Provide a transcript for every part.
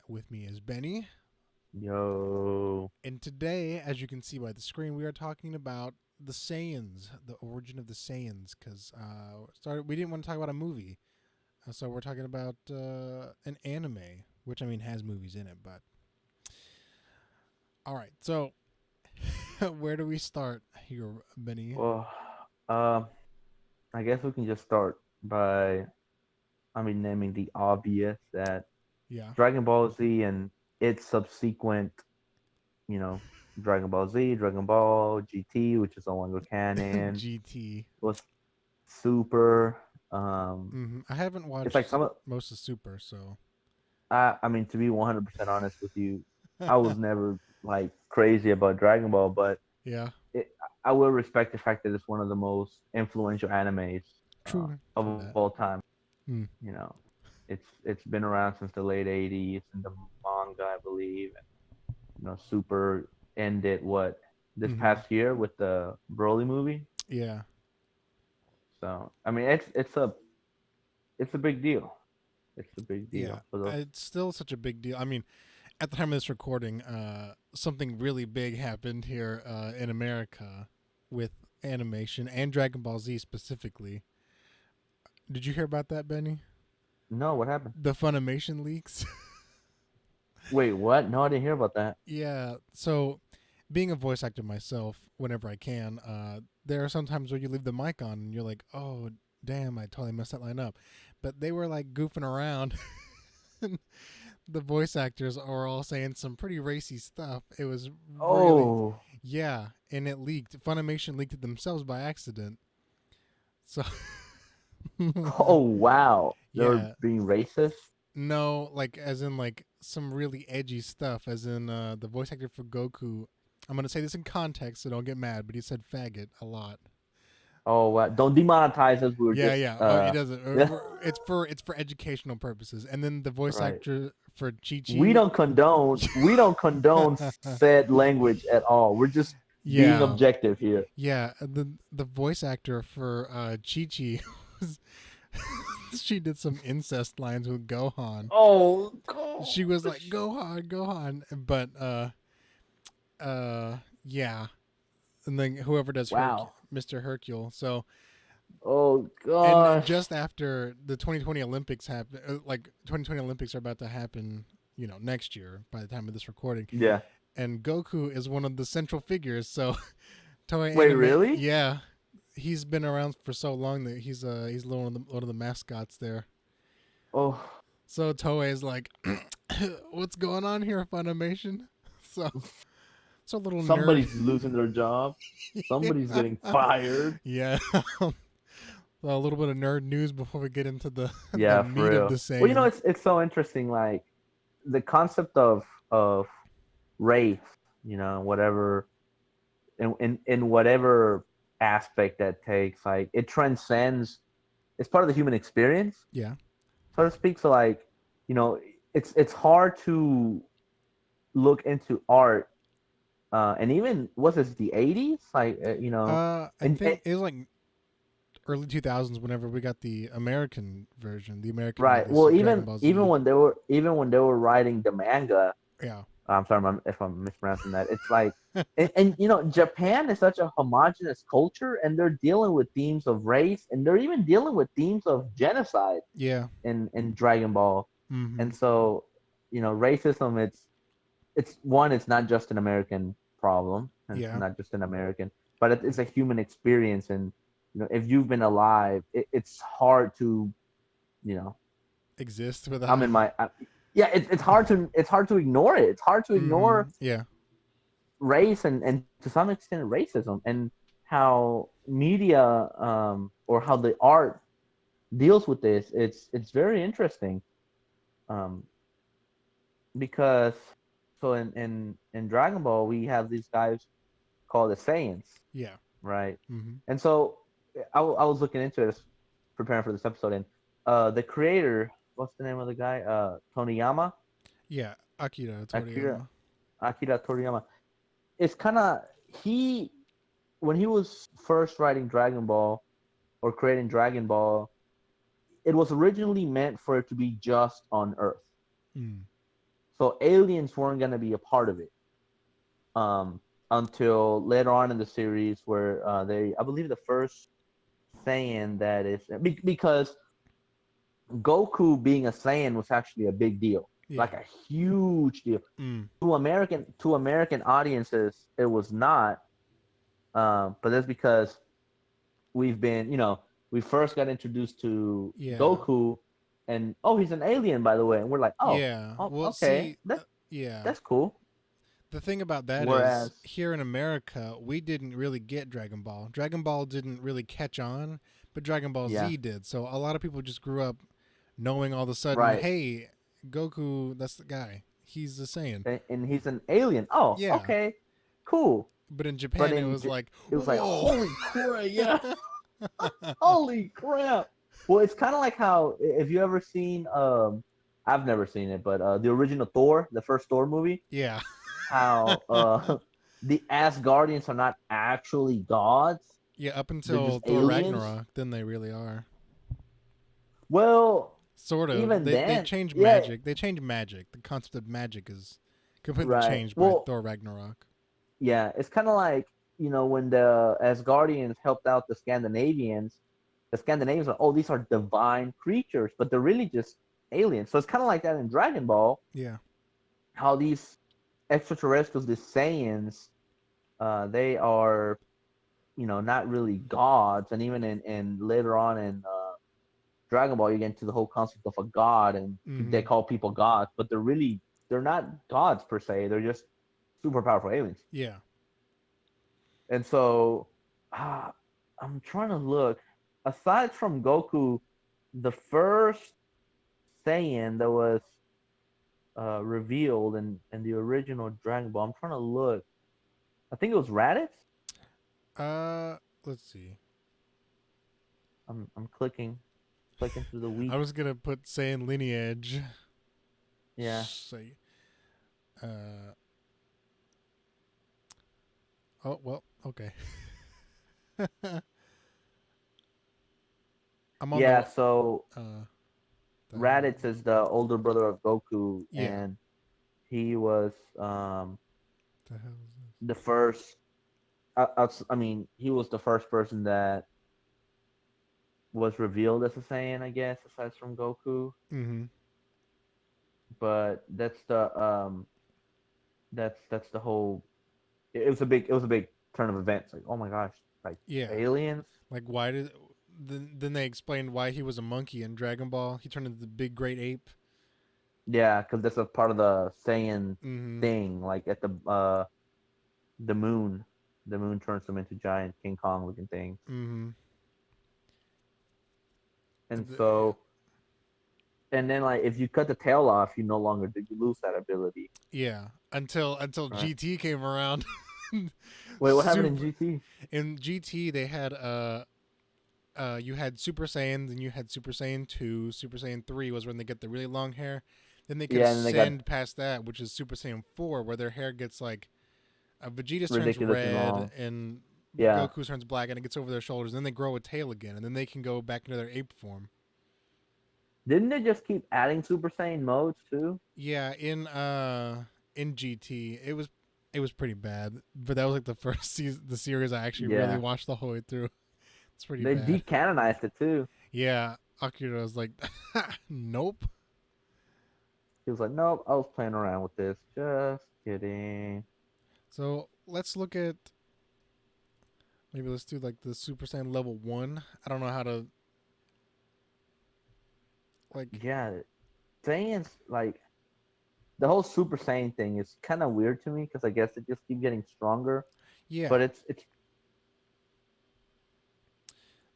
With me is Benny. Yo. And today, as you can see by the screen, we are talking about the Saiyans, the origin of the Saiyans. Because we didn't want to talk about a movie, so we're talking about an anime, which I mean has movies in it. But all right, so where do we start here, Benny? Well, um, I guess we can just start by, naming the obvious that Yeah, Dragon Ball Z and its subsequent, you know, Dragon Ball Z, Dragon Ball GT, which is no longer canon, GT. was super. Um, I haven't it's like watched some of, most of Super, so to be 100% honest with you, I was never like crazy about Dragon Ball, but yeah, it, I will respect the fact that it's one of the most influential animes of true all that. time. Mm, You know, it's been around since the late '80s in the manga, I believe. And, Super ended what this mm-hmm. past year with the Broly movie. Yeah. So I mean, it's a big deal. It's a big Yeah, deal for those. it's still such a big deal. I mean, at the time of this recording, something really big happened here in America with animation and Dragon Ball Z specifically. Did you hear about that, Benny? No, what happened? The Funimation leaks. Wait, what? No, I didn't hear about that. Yeah. So, being a voice actor myself, whenever I can, there are some times where you leave the mic on and you're like, "Oh, damn, I totally messed that line up." But they were like goofing around. The voice actors are all saying some pretty racy stuff. It was really, Oh, yeah, and it leaked. Funimation leaked it themselves by accident. So, oh wow, they're yeah, being racist. no, like as in like some really edgy stuff. As in the voice actor for Goku. I'm gonna say this in context, so don't get mad. But he said faggot a lot. Oh wow, don't demonetize us. We were Yeah, just yeah. Oh, he doesn't. yeah, It's for educational purposes. And then the voice right. actor for Chi we Chi. don't condone we don't condone said language at all. We're just being Yeah, objective here. yeah. The voice actor for Chi Chi was she did some incest lines with Gohan. Oh She was like gosh. Gohan, Gohan, but yeah, and then whoever does Wow. Mr. Hercule. So Oh and gosh. just after the 2020 Olympics happen, like 2020 Olympics are about to happen, next year by the time of this recording, Yeah. and Goku is one of the central figures. So Toei Wait, Anime, really? yeah, he's been around for so long that he's one of the mascots there. Oh, So Toei is like, what's going on here, Funimation? So a little nerd. somebody's losing their job. Somebody's getting fired. Yeah. A little bit of nerd news before we get into the the Yeah, for meat of the real. Well, Saiyans. it's so interesting. Like the concept of race. Whatever in whatever aspect that takes, like it transcends. It's part of the human experience, Yeah. so to speak. So like, you know, it's hard to look into art, and even was this the '80s? Like, I and think it was like early 2000s whenever we got the American version, the American right. release Well, of Dragon even Ball even Z. when they were writing the manga, Yeah. I'm sorry if I'm mispronouncing that. It's like, and Japan is such a homogenous culture, and they're dealing with themes of race, and they're even dealing with themes of genocide Yeah. in Dragon Ball. Mm-hmm. And so, racism. It's one. It's not just an American problem, and it's Yeah. not just an American, but it's a human experience. And if you've been alive, it's hard to, you know, Exist without. I'm in my. Yeah, it's hard to ignore it. It's hard to ignore Mm-hmm. Yeah. race and to some extent racism and how media, or how the art deals with this. It's very interesting, um, because so in Dragon Ball we have these guys called the Saiyans, Yeah. right? Mm-hmm. And so I was looking into this, preparing for this episode, and the creator, what's the name of the guy? Toniyama, Yeah. Akira Akira Toriyama. Akira Toriyama. It's kind of, he when he was first writing Dragon Ball or creating Dragon Ball, it was originally meant for it to be just on Earth. Mm. So aliens weren't gonna be a part of it. Until later on in the series, where I believe the first Saiyan that is because Goku being a Saiyan was actually a big deal, Yeah. like a huge deal Mm. to American audiences. It was not, but that's because we've been, we first got introduced to Yeah. Goku, and oh, he's an alien, by the way, and we're like, oh, Yeah. oh Well, okay, see, that's yeah. that's cool. The thing about that is, Whereas, here in America, we didn't really get Dragon Ball. Dragon Ball didn't really catch on, but Dragon Ball yeah, Z did. So a lot of people just grew up knowing all of a sudden, right, hey, Goku, that's the guy. He's the Saiyan. and he's an alien. Oh, Yeah. okay, cool. But in But Japan, it was like, it was like, whoa. holy crap, yeah, holy crap. Well, it's kind of like how, if you ever seen, I've never seen it, but the original Thor, the first Thor movie, Yeah. how the Asgardians are not actually gods; Yeah, up they're until just Thor aliens. Ragnarok, then they really are. Well, Sort of. even They then, changed yeah, magic. They changed magic. The concept of magic is completely right. changed by Well, Thor Ragnarok. yeah, it's kind of like, when the Asgardians helped out the Scandinavians. The Scandinavians are, oh, these are divine creatures, but they're really just aliens. So it's kind of like that in Dragon Ball, Yeah. how these extraterrestrials, these Saiyans, they are, not really gods. And even in later on in Dragon Ball, you get into the whole concept of a god, and they Mm-hmm. call people gods, but they're not gods per se. They're just super powerful aliens. Yeah. And so, ah, I'm trying to look. Aside from Goku, the first Saiyan that was revealed in the original Dragon Ball, I'm trying to look. I think it was Raditz. Uh, let's see. I'm clicking through the I week. was gonna put Saiyan lineage. Yeah. Say, uh, oh well, okay. I'm on the Yeah, so uh the Raditz is the older brother of Goku, yeah. and he was The hell is this? the first. I mean, he was the first person that was revealed as a Saiyan, I guess, aside from Goku. Mm-hmm. But that's the whole. It was a big turn of events. Like, oh my gosh, like Yeah. aliens. Like why did then they explained why he was a monkey in Dragon Ball. He turned into the big great ape. Yeah, because that's a part of the Saiyan Mm-hmm. thing. Like at the moon, the moon turns them into giant King Kong looking things. Mm-hmm. And Yeah. so, and then like if you cut the tail off, you no longer do you lose that ability. Yeah. Until Right. GT came around. Wait, what happened in Super GT? in GT they had you had Super Saiyan, then you had Super Saiyan 2, Super Saiyan 3 was when they get the really long hair. Then they could Yeah, and then they got ascend past that, which is Super Saiyan 4 where their hair gets like Vegeta's turns ridiculously red long. and Yeah. Goku's turns black and it gets over their shoulders. Then they grow a tail again and then they can go back into their ape form. Didn't they just keep adding Super Saiyan modes too? Yeah, in GT, it was pretty bad, but that was like the first season, the series I actually really Yeah. watched the whole way through. It's pretty They bad. decanonized it too. Yeah, Akira was like, nope. He was like, "Nope, I was playing around with this. Just kidding." So let's look at maybe let's do like the Super Saiyan level 1. I don't know how to like. Yeah, Saiyans like the whole Super Saiyan thing is kind of weird to me because I guess it just keep getting stronger. Yeah, But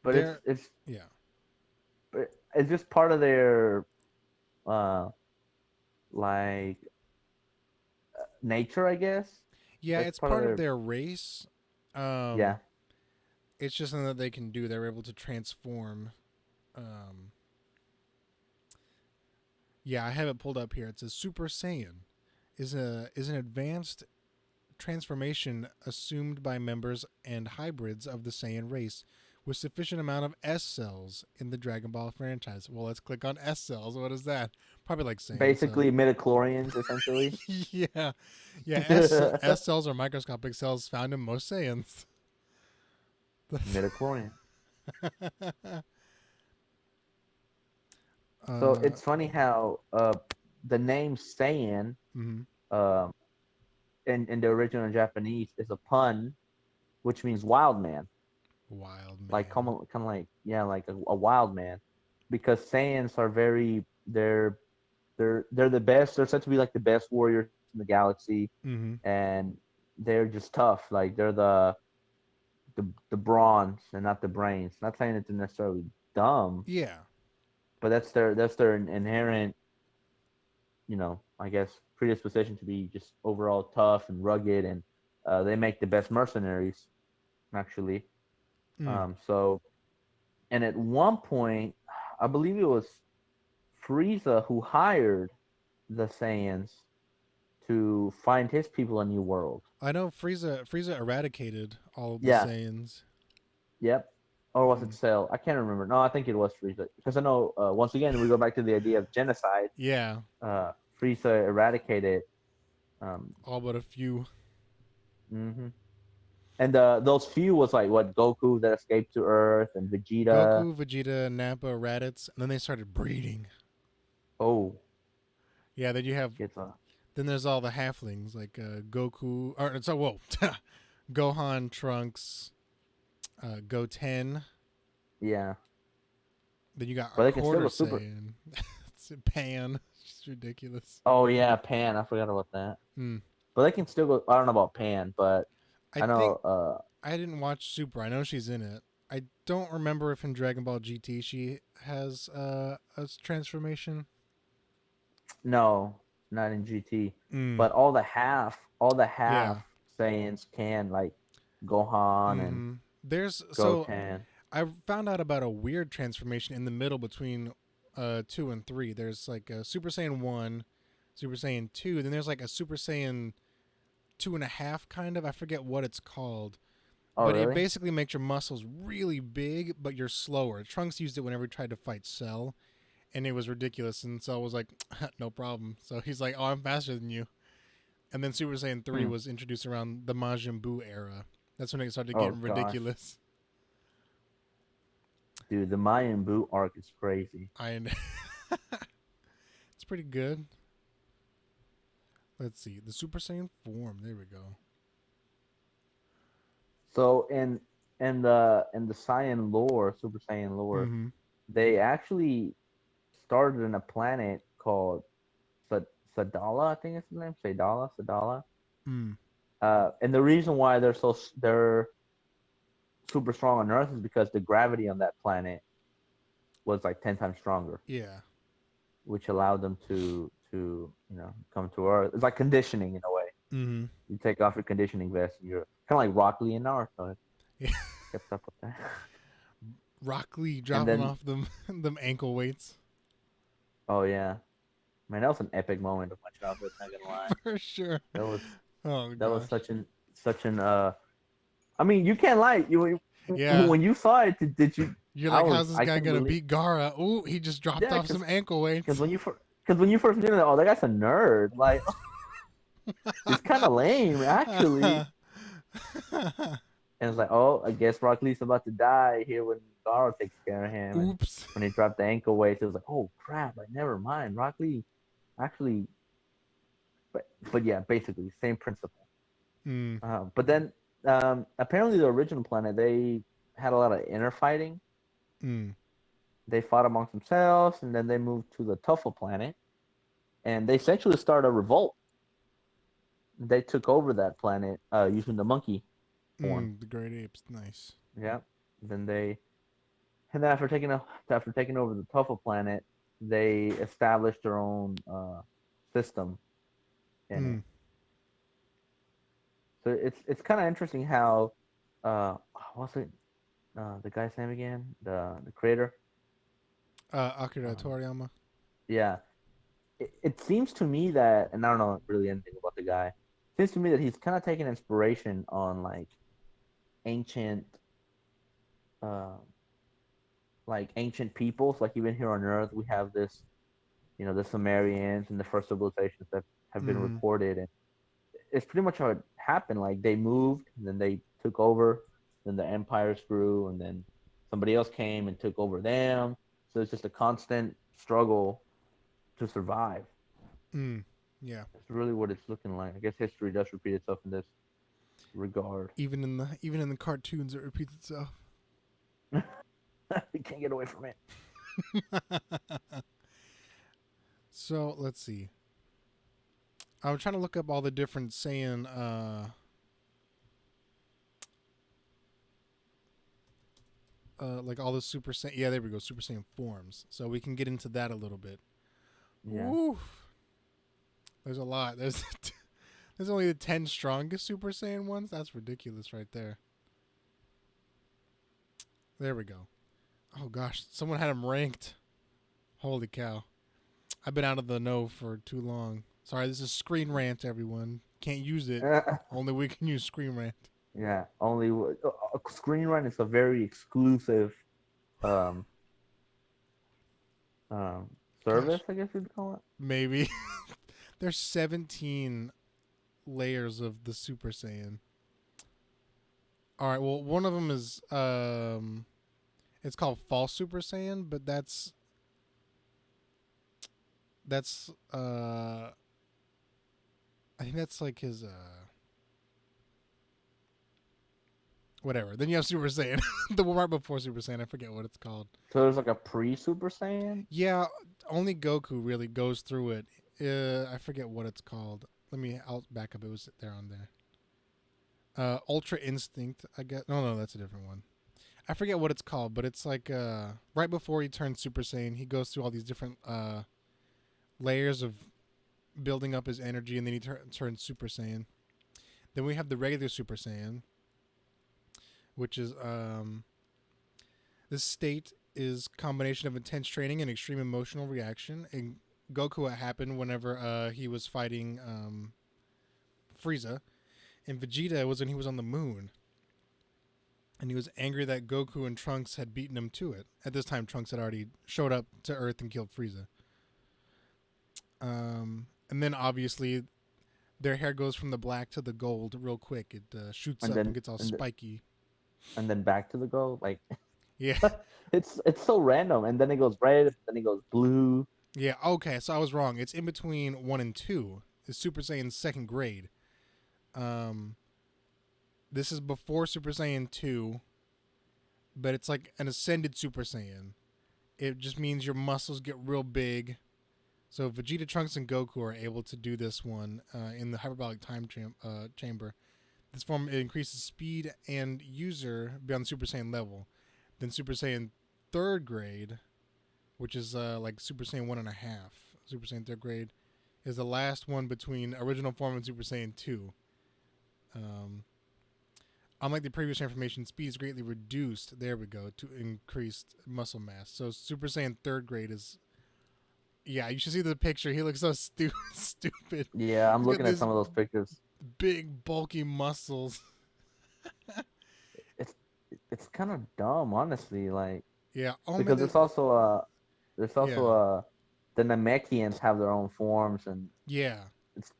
but they're it's yeah, it's just part of their uh like nature, I guess. yeah. It's It's part of part of their their race. yeah. It's just something that they can do. They're able to transform. Um, yeah, I have it pulled up here. It says Super Saiyan is an advanced transformation assumed by members and hybrids of the Saiyan race, with sufficient amount of S cells in the Dragon Ball franchise. Well, let's click on S cells. What is that? Probably like Saiyan cell. Basically, midichlorians, essentially. Yeah, yeah. S cells are microscopic cells found in most Saiyans. Midichlorian. So uh, it's funny how the name Saiyan mm-hmm. uh, in the original Japanese is a pun, which means wild man, Wild like man. kind of like yeah, like a wild man, because Saiyans are very they're the best. They're said to be like the best warriors in the galaxy, Mm-hmm. and they're just tough. Like they're the bronze and not the brains. Not saying that they're necessarily dumb, Yeah. but that's their inherent, I guess predisposition to be just overall tough and rugged, and they make the best mercenaries actually. Mm. So, and at one point, I believe it was Frieza who hired the Saiyans to find his people a new world. I know Frieza eradicated all of the Yeah, Saiyans. yep. Or was it Mm. Cell? I can't remember. No, I think it was Frieza because I know. Once again, we go back to the idea of genocide. Yeah, Frieza eradicated. Um, all but a few. hmm And those few was like what Goku that escaped to Earth and Vegeta. Goku, Vegeta, Nappa, Raditz, and then they started breeding. Oh, Yeah, then you have it's a then there's all the halflings like Goku or so whoa, Gohan, Trunks, Goten. yeah. Then you got a But they can still quarter go super. Saiyan. It's Pan. It's just ridiculous. Oh yeah, Pan. I forgot about that. Mm. But they can still go. I don't know about Pan, but I I think know. I didn't watch Super. I know she's in it. I don't remember if in Dragon Ball GT she has a transformation. No, not in GT. Mm. But all the half Yeah. Saiyans can like Gohan and Mm-hmm. There's so Goten. I found out about a weird transformation in the middle between 2 and 3. There's like a Super Saiyan 1, Super Saiyan 2, then there's like a Super Saiyan 2.5 kind of. I forget what it's called. Oh But it really? basically makes your muscles really big, but you're slower. Trunks used it whenever he tried to fight Cell, and it was ridiculous. And Cell was like, "No problem." So he's like, "Oh, I'm faster than you." And then Super Saiyan 3 Hmm. was introduced around the Majin Buu era. That's when it started Oh getting gosh, ridiculous. dude, the Mayan Buu arc is crazy. I it's pretty good. Let's see. The Super Saiyan form. There we go. So in the Saiyan lore, Super Saiyan lore, Mm-hmm. they actually started in a planet called Sadala, I think it's the name. Sadala. Mm. And the reason why they're super strong on Earth is because the gravity on that planet was like 10 times stronger, Yeah. which allowed them to come to Earth. It's like conditioning in a way. Mm-hmm. You take off your conditioning vest, and you're kind of like Rock Lee in Naruto. Yeah. Kept up with that. Rock Lee And dropping then, off them them ankle weights. oh yeah, man, that was an epic moment of my childhood. Not gonna lie, For sure. that was Oh that was gosh. such an. I mean, you can't lie. You Yeah. when you saw it, did you? You're like, how's this I guy couldn't gonna believe. beat Gara? Ooh, he just dropped Yeah, off some ankle weights. because when you first knew that, oh, that guy's a nerd. Like he's kind of lame, actually. And it's like, oh, I guess Rock Lee's about to die here when Garo takes care of him. And Oops. when he dropped the ankle weights, it was like, oh crap! Like never mind, Rock Lee actually. But yeah, basically same principle. Mm. But then apparently the original planet they had a lot of inner fighting. Mm. They fought amongst themselves, and then they moved to the Tuffle planet, and they essentially started a revolt. They took over that planet using the monkey form. Mm. The great apes. Nice. Yeah. Then they and then after taking over the Tuffle planet, they established their own system in it. Mm. So it's kind of interesting how what's it the guy's name again, the creator. Akira Um, Toriyama. yeah, it seems to me that, and I don't know really anything about the guy. It seems to me that he's kind of taking inspiration on like ancient uh, like ancient peoples. Like even here on Earth, we have this, the Sumerians and the first civilizations that have been Mm-hmm. reported, and it's pretty much how it happened. Like they moved, and then they took over, then the empires grew, and then somebody else came and took over them. So it's just a constant struggle to survive. Mm. Yeah. It's really what it's looking like. I guess history does repeat itself in this regard. Even in the cartoons, it repeats itself. You can't get away from it. So let's see. I'm trying to look up all the different Saiyan, like all the Super Saiyan. Yeah, there we go. Super Saiyan forms. So we can get into that a little bit. Yeah. Woo! There's a lot. There's only the 10 strongest Super Saiyan ones. That's ridiculous, right there. There we go. Oh gosh, someone had them ranked. Holy cow! I've been out of the know for too long. Sorry, this is Screen Rant, everyone. Can't use it. Only we can use Screen Rant. Yeah. Only Screen Run is a very exclusive um um service, Gosh, I guess you'd call it. maybe. There's 17 layers of the Super Saiyan. All right. Well, one of them is it's called False Super Saiyan, but that's I think that's like his whatever. Then you have Super Saiyan, the one right before Super Saiyan. I forget what it's called. So there's like a pre-Super Saiyan. Yeah, only Goku really goes through it. I forget what it's called. I'll back up. It was there on there. Ultra Instinct. I guess. No, that's a different one. I forget what it's called, but it's like right before he turns Super Saiyan, he goes through all these different layers of building up his energy, and then he turns Super Saiyan. Then we have the regular Super Saiyan, which is this state is combination of intense training and extreme emotional reaction. And Goku, it happened whenever he was fighting Frieza, and Vegeta was when he was on the moon, and he was angry that Goku and Trunks had beaten him to it. At this time, Trunks had already showed up to Earth and killed Frieza. And then obviously their hair goes from the black to the gold real quick. It shoots and up and then gets all and, th- spiky. and then back to the goal. Like Yeah, it's so random. And then it goes red, then it goes blue. yeah. Okay, so I was wrong. It's in between 1 and 2. It's Super Saiyan second grade. Um, this is before Super Saiyan 2, but it's like an ascended Super Saiyan. It just means your muscles get real big. So Vegeta, Trunks, and Goku are able to do this one in the hyperbolic chamber. This form it increases speed and user beyond Super Saiyan level. Then Super Saiyan third grade, which is like Super Saiyan 1.5. Super Saiyan third grade is the last one between original form and Super Saiyan 2. Um, Unlike the previous transformation, speed is greatly reduced. There we go to increased muscle mass. So Super Saiyan third grade is yeah. You should see the picture. He looks so stupid. Yeah, I'm He's got looking at this some of those pictures. big bulky muscles. It's it's kind of dumb, honestly. Like Yeah. Oh man. because there's also Yeah. the Namekians have their own forms, and Yeah. it's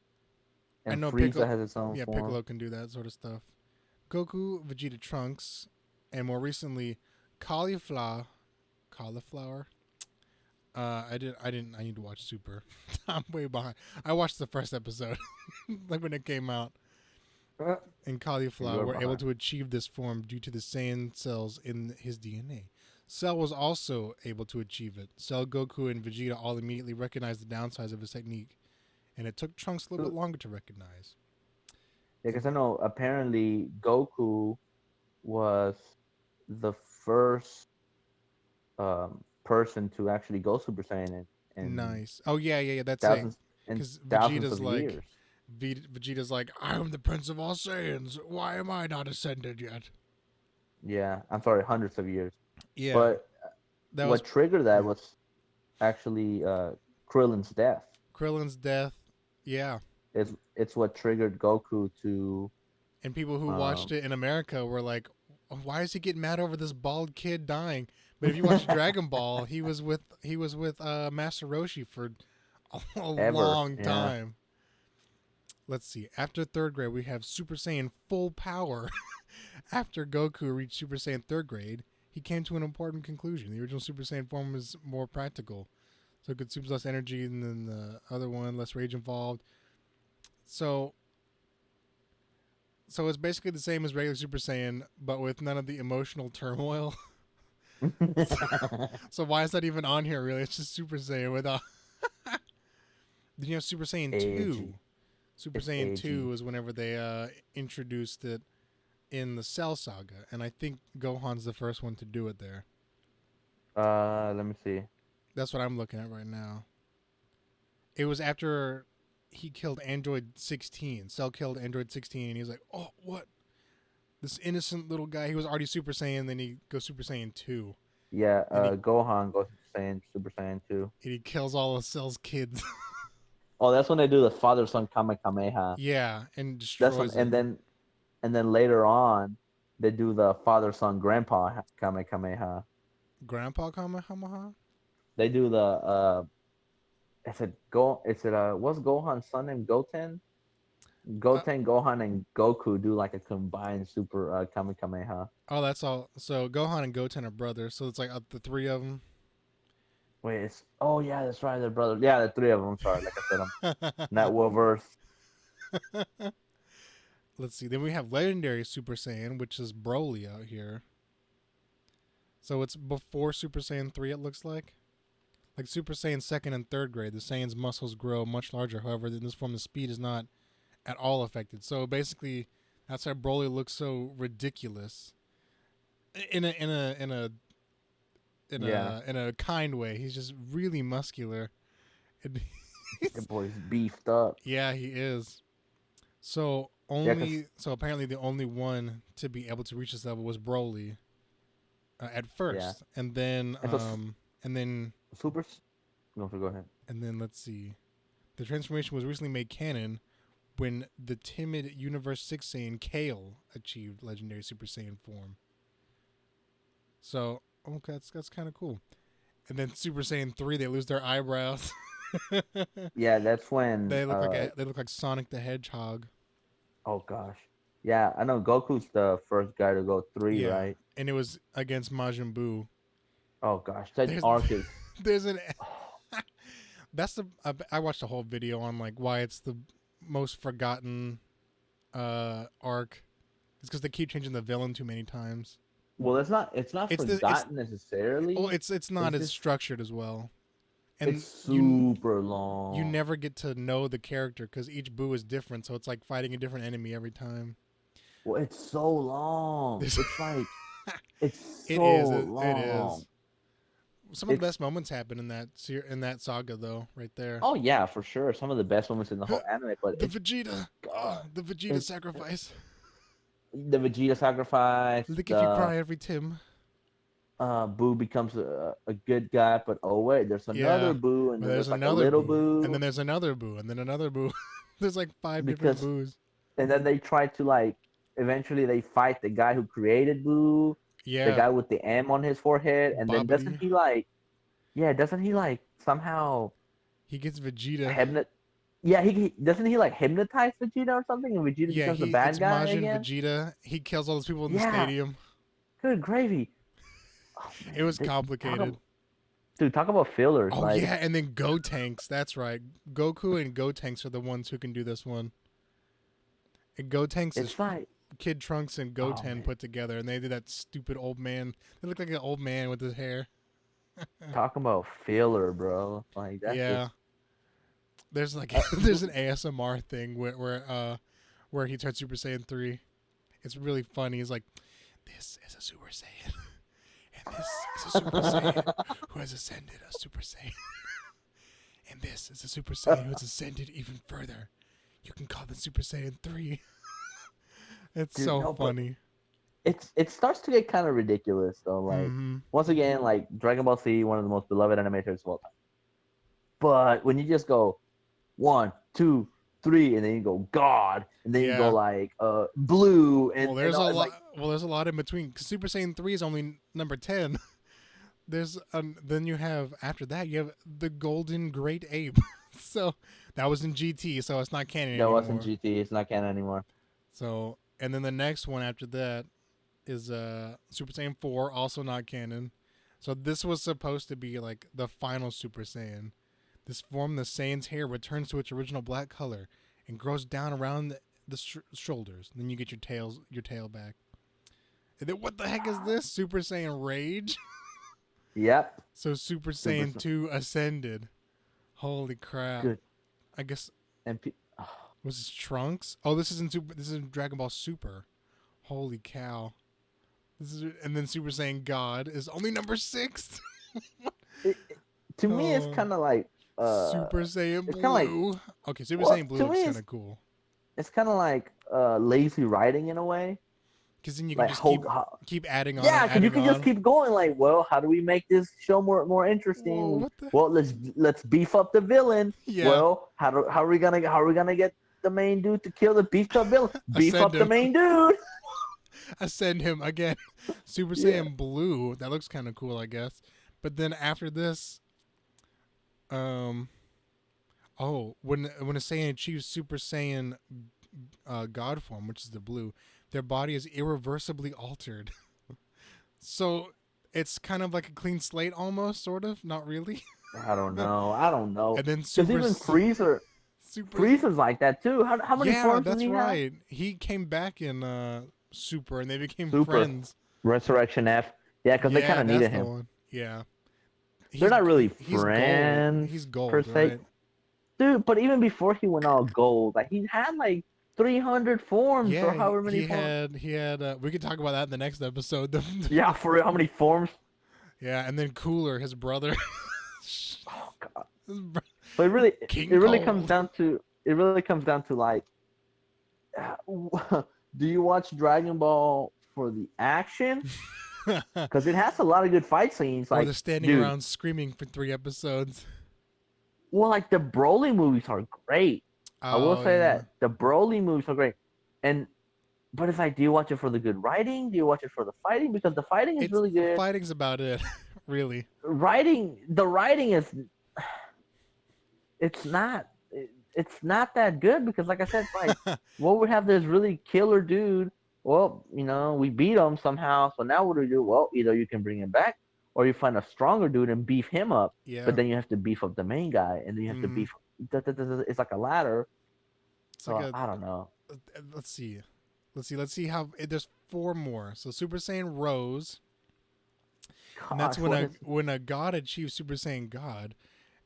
I and know Frieza Piccolo. has its own Yeah, form. Piccolo can do that sort of stuff. Goku, Vegeta, Trunks, and more recently, Cauliflower. Cauliflower. I need to watch Super. I'm way behind. I watched the first episode, like when it came out. And Cauliflower You're were able behind. to achieve this form due to the Saiyan cells in his DNA. Cell was also able to achieve it. Cell, Goku, and Vegeta all immediately recognized the downsides of his technique, and it took Trunks a little bit So, longer to recognize. yeah, because And I know apparently Goku was the first person to actually go Super Saiyan in nice. Oh yeah. That's it. thousands and Because thousands of years. Vegeta's like, I'm the Prince of all Saiyans. Why am I not ascended yet? Yeah, I'm sorry, hundreds of years. Yeah, But that was what triggered that yeah. was actually Krillin's death. Krillin's death. Yeah, It's what triggered Goku to and people who watched um, it in America were like, oh, why is he getting mad over this bald kid dying? But if you watch Dragon Ball, he was with Master Roshi for a Ever. long Yeah. time. Let's see. After third grade, we have Super Saiyan full power. After Goku reached Super Saiyan third grade, he came to an important conclusion. The original Super Saiyan form was more practical, so it consumes less energy than the other one, less rage involved. So, so it's basically the same as regular Super Saiyan, but with none of the emotional turmoil. So why is that even on here? Really, it's just Super Saiyan without. Then you have Super Saiyan Edgy. 2. Super It's Saiyan 2 edgy. is whenever they introduced it in the Cell Saga, and I think Gohan's the first one to do it there. Let me see. That's what I'm looking at right now. It was after he killed Android 16. Cell killed Android 16, and he was like, "Oh, what? This innocent little guy. He was already Super Saiyan. Then he goes Super Saiyan 2, Yeah, and he Gohan goes Super Saiyan 2. and he kills all of Cell's kids. Oh, that's when they do the father son Kamehameha. Yeah, and That's when, destroys it. and then later on, they do the father son grandpa Kamehameha. Grandpa Kamehameha. They do the what's Gohan's son named Goten? Uh, Goten, Gohan, and Goku do like a combined super Kamehameha. oh, that's all. So Gohan and Goten are brothers. So it's like the three of them. Wait, it's oh yeah, that's right, they're brothers. Yeah, the three of them. Sorry, like I said, I'm not well versed. Let's see. Then we have Legendary Super Saiyan, which is Broly out here. So it's before Super Saiyan 3, it looks like. Like Super Saiyan second and third grade, the Saiyan's muscles grow much larger. However, in this form, the speed is not at all affected. So basically, that's why Broly looks so ridiculous. In a in a in a in Yeah, a in a kind way. He's just really muscular. And the boy's beefed up. yeah, he is. Yeah, cause So apparently the only one to be able to reach this level was Broly at yeah, first, and so and then super. No, go ahead. and then let's see. The transformation was recently made canon when the timid Universe 6 Saiyan Kale achieved legendary Super Saiyan form. So, okay, that's kind of cool. And then Super Saiyan 3, they lose their eyebrows. Yeah, that's when. They look like Sonic the Hedgehog. Oh gosh. Yeah, I know Goku's the first guy to go three, Yeah, right? and it was against Majin Buu. Oh gosh, that There's arc is. there's an that's the I watched a whole video on like why it's the most forgotten arc. It's because they keep changing the villain too many times. Well, it's not It's forgotten necessarily. it's not It's as just structured as well, it's and super you long. never get to know the character because each Buu is different. So it's like fighting a different enemy every time. Well, it's so long. This It's it so is it long. is. Some of the It's best moments happen in that saga though, right there. oh yeah, for sure. Some of the best moments in the whole anime, but The Vegeta, God, the Vegeta it's sacrifice. the Vegeta sacrifice. Lick if you The cry every Tim. Boo becomes a good guy, but oh wait, there's another Yeah. Boo, and Well, then there's there's like a another little boo, and then Boo there's another boo, and then another boo. There's like five different because boos. and then they try to like eventually they fight the guy who created Boo, the Yeah, guy with the M on his forehead, and then Bobbity. doesn't he like somehow He gets Vegeta. hypnot yeah, he doesn't he like hypnotize Vegeta or something, and Vegeta Yeah, becomes the he bad it's guy Majin again? Vegeta. He kills all those people in the Yeah, stadium. good gravy. Oh It man, was complicated. talk about fillers. Oh Like yeah, and then Gotenks. That's right. Goku and Gotenks are the ones who can do this one. And Gotenks is it's like Kid Trunks and oh Goten man, put together, and they did that stupid old man. They look like an old man with his hair. talk about filler, bro. Like that's just Yeah, there's like there's an Super. ASMR thing where he turns Super Saiyan 3. It's really funny. He's like, "This is a Super Saiyan, and this is a Super Saiyan who has ascended a Super Saiyan, and this is a Super Saiyan who has ascended even further. You can call them Super Saiyan 3." It's Dude, so no, but funny. it starts to get kind of ridiculous though. Like Mm-hmm. once again, like Dragon Ball Z, one of the most beloved animators of all time. But when you just go 1, 2, 3, and then you go God, and then you go Yeah. like blue, Well, and there's a all, lot. like Well, there's a lot in between. 'Cause Super Saiyan 3 is only number 10. Then you have after that you have the Golden Great Ape. So that was in GT, so it's not canon that wasn't anymore. GT. It's not canon anymore. So and then the next one after that is Super Saiyan 4, also not canon. So this was supposed to be like the final Super Saiyan. This form, the Saiyan's hair returns to its original black color and grows down around the shoulders. Then you get your tail back. And then what the heck is this? Super Saiyan Rage? Yep. So Super Super Saiyan 2 Ascended. Holy crap. good. I guess And was this Trunks? Oh, this is in Dragon Ball Super. Holy cow. And then Super Saiyan God is only number 6. to me, it's Oh, kind of like Super Saiyan it's kind of like Blue. Okay, Super well, Saiyan Blue to looks me, kind of cool. it's kind of like lazy writing in a way. Because then you can Like just hold, keep adding on and yeah, because you adding can just on. keep going. Like, well, how do we make this show more Whoa, interesting? what the? Well, let's beef up the villain. Yeah, Well, how are we gonna get the main dude to kill the beefed up villain? Beef ascend up the him. main dude. Ascend him again. Super Yeah. Saiyan Blue. That looks kind of cool, I guess. But then after this, um, oh, when a Saiyan achieves Super Saiyan God form, which is the blue, their body is irreversibly altered. So it's kind of like a clean slate, almost, sort of, not really. I don't know. I don't know. And then Because even Super. Frieza's like that too. How many Yeah, forms does that's he have? right. He came back in Super, and they became Super friends. Resurrection F. Yeah, because they kind Yeah, of that's needed the him. one. Yeah, They're not really he's gold. friends He's per gold, se, right? dude. But even before he went all gold, like he had like 300 forms or Yeah, however many forms. he had. We could talk about that in the next episode. Yeah, for real, how many forms? Yeah, and then Cooler, his brother, Oh god. his bro- But it King really comes Cold. down to like, do you watch Dragon Ball for the action? Because it has a lot of good fight scenes. Or Like, the standing dude, around screaming for 3 episodes. well, like the Broly movies are great. I will Oh say yeah, that the Broly movies are great. And but it's like, do you watch it for the good writing? Do you watch it for the fighting? Because the fighting is it's really good. fighting's about it, really. The writing is, it's not, it's not that good because, like I said, like, what would have this really killer dude? Well, we beat him somehow. So now what do we do? Well, either you can bring him back, or you find a stronger dude and beef him up. But Yeah. then you have to beef up the main guy, and then you have to Mm, beef. It's like a ladder. it's like So a. I don't know. Let's see. Let's see how there's 4 more. So Super Saiyan Rose, and that's Gosh, what is when a god achieves Super Saiyan God,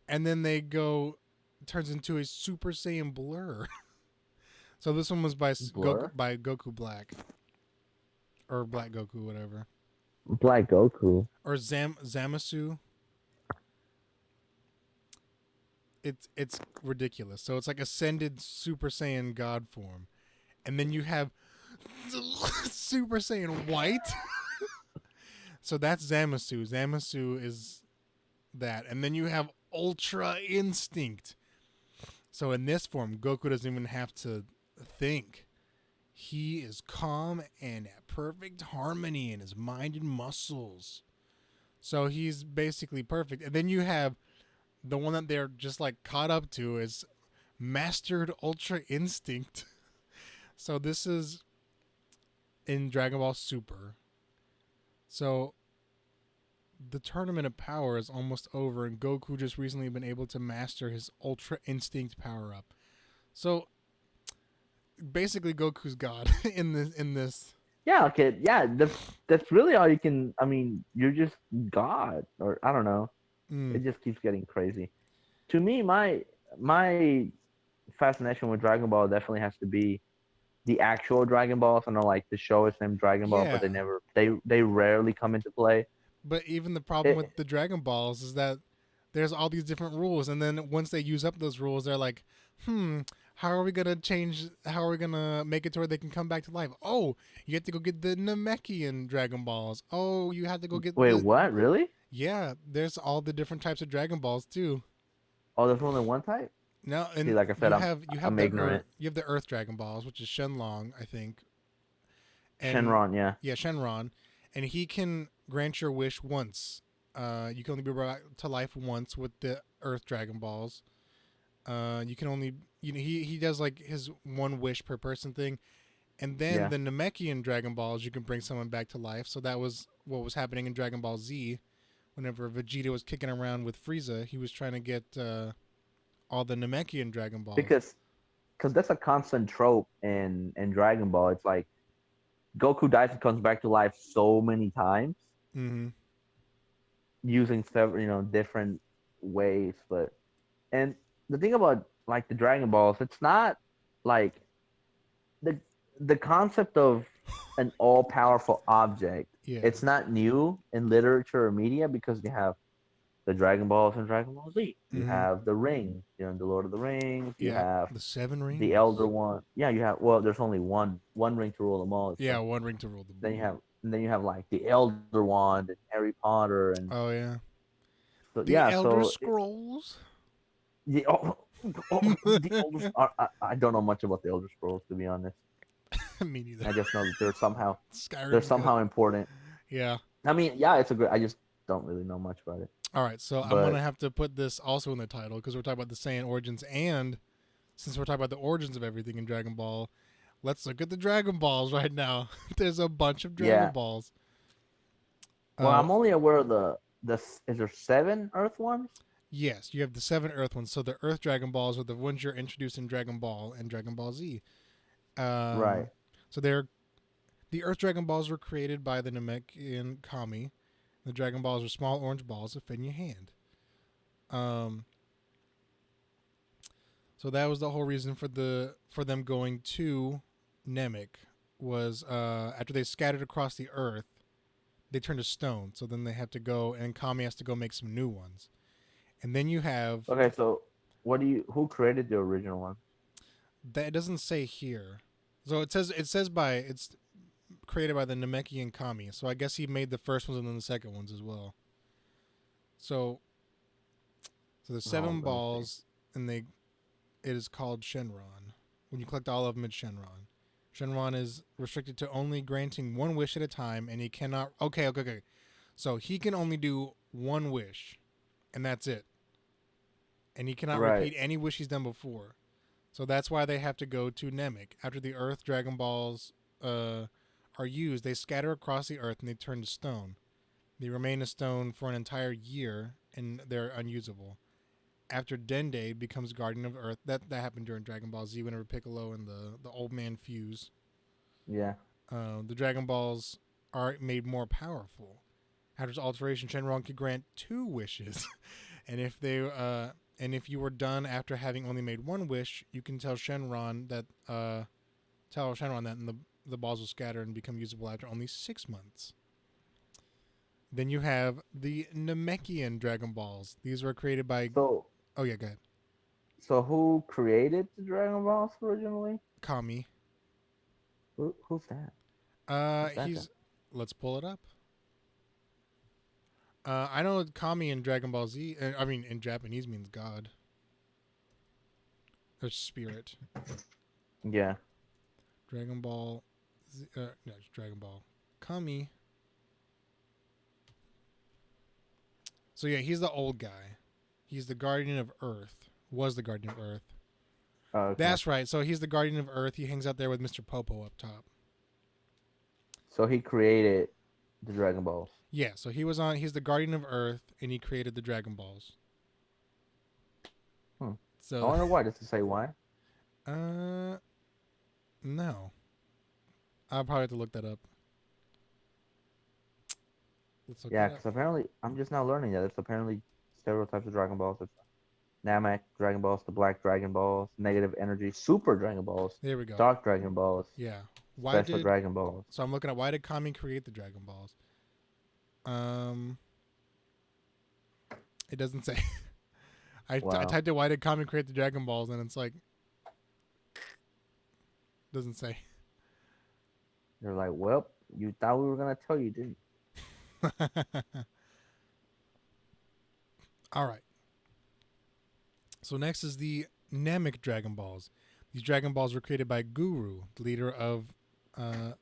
and then they go turns into a Super Saiyan Blur. So this one was by Blur? Goku Black or Black Goku, whatever, Black Goku. or Zamasu. It's ridiculous. So it's like ascended Super Saiyan God form, and then you have Super Saiyan White. So that's Zamasu. Zamasu is that, and then you have Ultra Instinct. So in this form, Goku doesn't even have to think. He is calm and at perfect harmony in his mind and muscles. So he's basically perfect. And then you have the one that they're just like caught up to is Mastered Ultra Instinct. So this is in Dragon Ball Super. So the Tournament of Power is almost over, and Goku just recently been able to master his Ultra Instinct power up. So basically, Goku's God in this. Yeah, okay, yeah. That's really all you can. I mean, you're just God, or I don't know. Mm, It just keeps getting crazy. To me, my fascination with Dragon Ball definitely has to be the actual Dragon Balls. I know, like the show is named Dragon Ball, but yeah, they rarely come into play. but even the problem It, with the Dragon Balls is that there's all these different rules, and then once they use up those rules, they're like, how are we gonna change? How are we gonna make it to where they can come back to life? Oh, you have to go get the Namekian Dragon Balls. Oh, you have to go get wait, the what? Really? yeah. There's all the different types of Dragon Balls too. Oh, there's only one type. Now, See, and like I said, you have I'm the ignorant. Earth Dragon Balls, which is Shenlong, I think, and Shenron, yeah. yeah, Shenron, and he can grant your wish once. You can only be brought to life once with the Earth Dragon Balls. You can only he does like his one wish per person thing, and then Yeah. the Namekian Dragon Balls you can bring someone back to life. So that was what was happening in Dragon Ball Z. Whenever Vegeta was kicking around with Frieza, he was trying to get all the Namekian Dragon Balls. Because that's a constant trope in Dragon Ball. It's like Goku dies and comes back to life so many times Mm-hmm. using several, different ways. But and the thing about like the Dragon Balls, it's not like the the concept of an all powerful object. Yeah. It's not new in literature or media because you have the Dragon Balls and Dragon Ball Z. You Mm-hmm. have the Ring, in the Lord of the Rings. You Yeah. have The Seven the Elder Rings. One. Yeah, you have. Well, there's only one ring to rule them all. Yeah, So one ring to rule them then all. you have like the Elder Wand and Harry Potter and Oh yeah. so The yeah. Elder Scrolls. The the Elder. I don't know much about the Elder Scrolls to be honest. Me neither. I just know that they're Skyrim's good. somehow important. Yeah. I mean, yeah, it's a good. I just don't really know much about it. All right, so I'm But gonna have to put this also in the title because we're talking about the Saiyan origins, and since we're talking about the origins of everything in Dragon Ball, let's look at the Dragon Balls right now. There's a bunch of Dragon yeah, Balls. well, Uh, I'm only aware of the. Is there seven Earth ones? yes, you have the seven Earth ones. So the Earth Dragon Balls are the ones you're introduced in Dragon Ball and Dragon Ball Z. Right. Um, so they're the Earth Dragon Balls were created by the Namekian Kami. The Dragon Balls are small orange balls that fit in your hand. Um, So that was the whole reason for them going to Namek was after they scattered across the earth, they turned to stone. So then they have to go and Kami has to go make some new ones. And then you have Okay, so who created the original one? that it doesn't say here. So it says by it's created by the Namekian Kami. So I guess he made the first ones and then the second ones as well. So the Oh, seven let me see. balls and they it is called Shenron. When you collect all of them, it's Shenron. Shenron is restricted to only granting one wish at a time, and he cannot. Okay. So he can only do one wish, and that's it. And he cannot Right. repeat any wish he's done before. So that's why they have to go to Namek. After the Earth Dragon Balls are used, they scatter across the Earth and they turn to stone. They remain a stone for an entire year, and they're unusable. After Dende becomes Guardian of Earth, that happened during Dragon Ball Z whenever Piccolo and the old man fuse. Yeah. The Dragon Balls are made more powerful. After its alteration, Shenron could grant two wishes, and if you were done after having only made one wish, you can tell Shenron that, and the balls will scatter and become usable after only 6 months. Then you have the Namekian Dragon Balls. These were created by. So Oh yeah, go ahead. who created the Dragon Balls originally? Kami. Who's that? Who's that guy? He's. Let's pull it up. I know Kami in Dragon Ball Z. I mean, in Japanese means God or spirit. Yeah. Dragon Ball. No, it's Dragon Ball. Kami. So yeah, he's the old guy. He's the guardian of Earth. Was the guardian of Earth. Oh, okay. That's right. So he's the guardian of Earth. He hangs out there with Mr. Popo up top. So he created the Dragon Balls. Yeah. So he was on. He's the guardian of Earth, and he created the Dragon Balls. Hmm. I So, wonder why. Does it say why? no. I'll probably have to look that up. Let's look Yeah, that up. because apparently I'm just now learning that there's apparently several types of Dragon Balls. There's Namek Dragon Balls, the Black Dragon Balls, Negative Energy, Super Dragon Balls, There we go. Dark Dragon Balls, Yeah. Why Special did Dragon Balls. so I'm looking at why did Kami create the Dragon Balls? Um, it doesn't say. I Wow. typed in why did Kami create the Dragon Balls and it's like doesn't say. They're like, well, you thought we were gonna tell you, didn't All right. So next is the Namek Dragon Balls. These Dragon Balls were created by Guru, uh,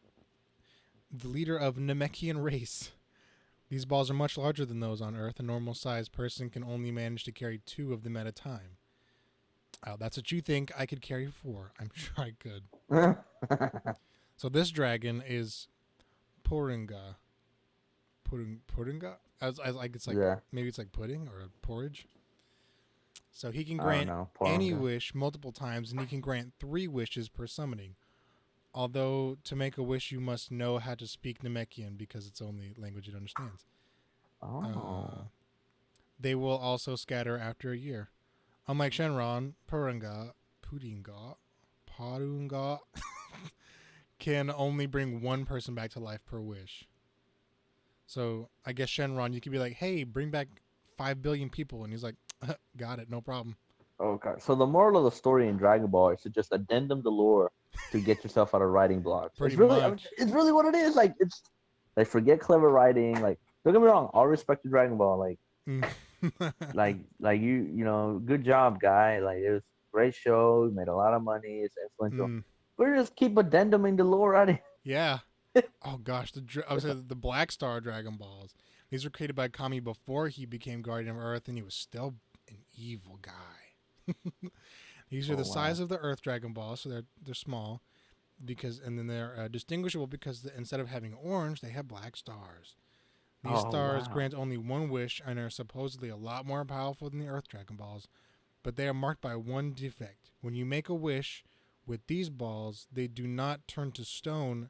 the leader of Namekian race. These balls are much larger than those on Earth. A normal sized person can only manage to carry 2 of them at a time. Oh, that's what you think. I could carry 4. I'm sure I could. So this dragon is Poringa. Poringa? As like it's like Yeah, maybe it's like pudding or porridge. So he can I don't grant know. any Porunga. wish multiple times, and he can grant 3 wishes per summoning. Although to make a wish, you must know how to speak Namekian because it's the only language it understands. Uh, Oh. they will also scatter after a year. Unlike Shenron, Parunga can only bring one person back to life per wish. So I guess Shenron, you could be like, "Hey, bring back 5 billion people," and he's like, "Got it, no problem." Okay. So the moral of the story in Dragon Ball is to just addendum the lore to get yourself out of writing blocks. Pretty I mean, much. it's really what it is. Like it's like forget clever writing. Like don't get me wrong, all respect to Dragon Ball. Mm. Like you know, good job, guy. Like it was a great show. You made a lot of money. It's influential. Mm. But just keep addenduming the lore out of Yeah. Oh gosh, I was the Black Star Dragon Balls. These were created by Kami before he became Guardian of Earth, and he was still an evil guy. These are Oh the wow. size of the Earth Dragon Balls, so they're small and then they're distinguishable because instead of having orange, they have black stars. These Oh stars wow. grant only one wish and are supposedly a lot more powerful than the Earth Dragon Balls, but they are marked by one defect. When you make a wish with these balls, they do not turn to stone,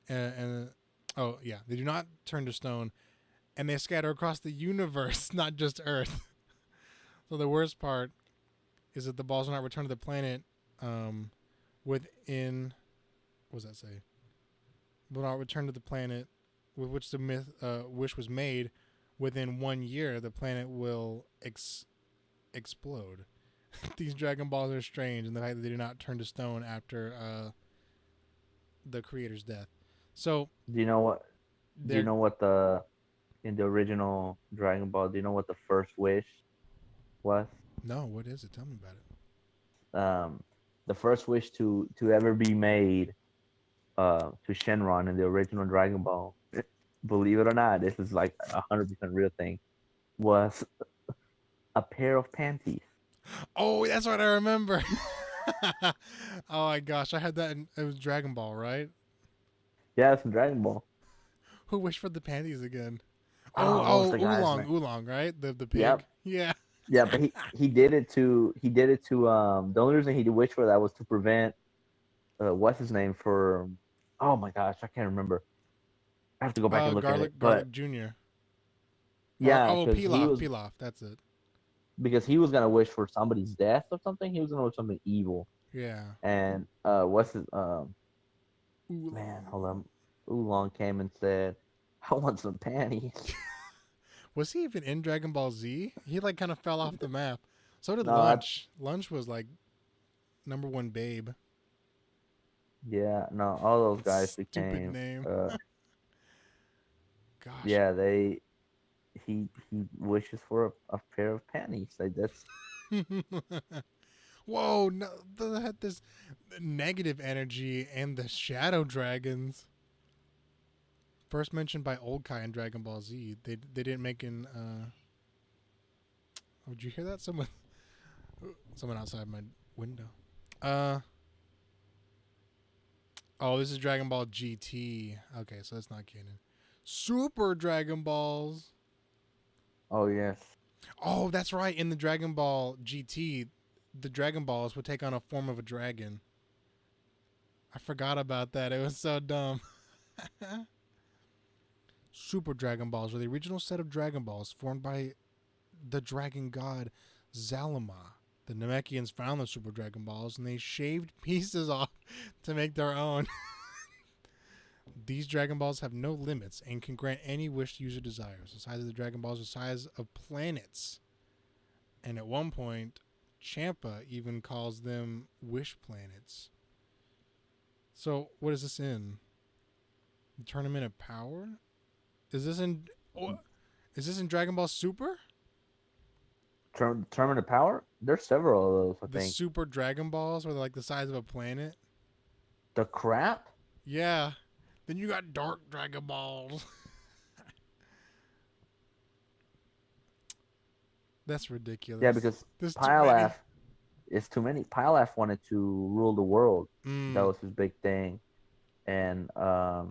and oh yeah, they do not turn to stone, and they scatter across the universe, not just Earth. So the worst part is that the balls will not return to the planet um, within. What does that say? Will not return to the planet with which the wish was made. Within 1 year, the planet will explode. These Dragon Balls are strange, and the fact that they do not turn to stone after the creator's death. So Do you know what? Do you they're know what the in the original Dragon Ball? Do you know what the first wish was? no. What is it? Tell me about it. Um, the first wish to ever be made to Shenron in the original Dragon Ball. Believe it or not, this is like 100% real thing. Was a pair of panties. Oh, that's what I remember. Oh my gosh, I had that. It was Dragon Ball, right? Yeah, it's in Dragon Ball. Who wished for the panties again? Oh, Oh, what was oh, the guy's oolong, name? oolong, right? The pig. Yep. Yeah. Yeah, but he did it to the only reason he wished for that was to prevent what's his name for oh my gosh, I can't remember. I have to go back and look at it. But Garlic Junior. Or yeah, oh, Pilaf. That's it. because he was gonna wish for somebody's death or something. He was gonna wish something evil. Yeah. And what's his man, Oolong. hold on. Oolong came and said, I want some panties. Was he even in Dragon Ball Z? He like kind of fell off the map. So did No, I, Lunch. Lunch was like number one babe. yeah, no, all those guys Stupid became name. uh Gosh. yeah, he wishes for a pair of panties. Like that's Whoa, no, they had this negative energy and the shadow dragons. First mentioned by Old Kai in Dragon Ball Z. They didn't make an oh, did you hear that? Someone outside my window. Uh oh, this is Dragon Ball GT. Okay, so that's not canon. Super Dragon Balls. oh yes. Oh, that's right. In the Dragon Ball GT, the Dragon Balls would take on a form of a dragon. I forgot about that. It was so dumb. Super Dragon Balls are the original set of Dragon Balls formed by the dragon god Zalama. The Namekians found the Super Dragon Balls and they shaved pieces off to make their own. These Dragon Balls have no limits and can grant any wish the user desires. The size of the Dragon Balls is the size of planets. And at one point, Champa even calls them wish planets. So, what is this in? The Tournament of Power? Is this in? Oh, is this in Dragon Ball Super? Terminal power. There's several of those, I The think. super Dragon Balls were like the size of a planet. The crap. Yeah. Then you got Dark Dragon Balls. That's Yeah, ridiculous. because There's too many. Pilaf is too many. Pilaf wanted to rule the world. That Mm. was his big thing. And what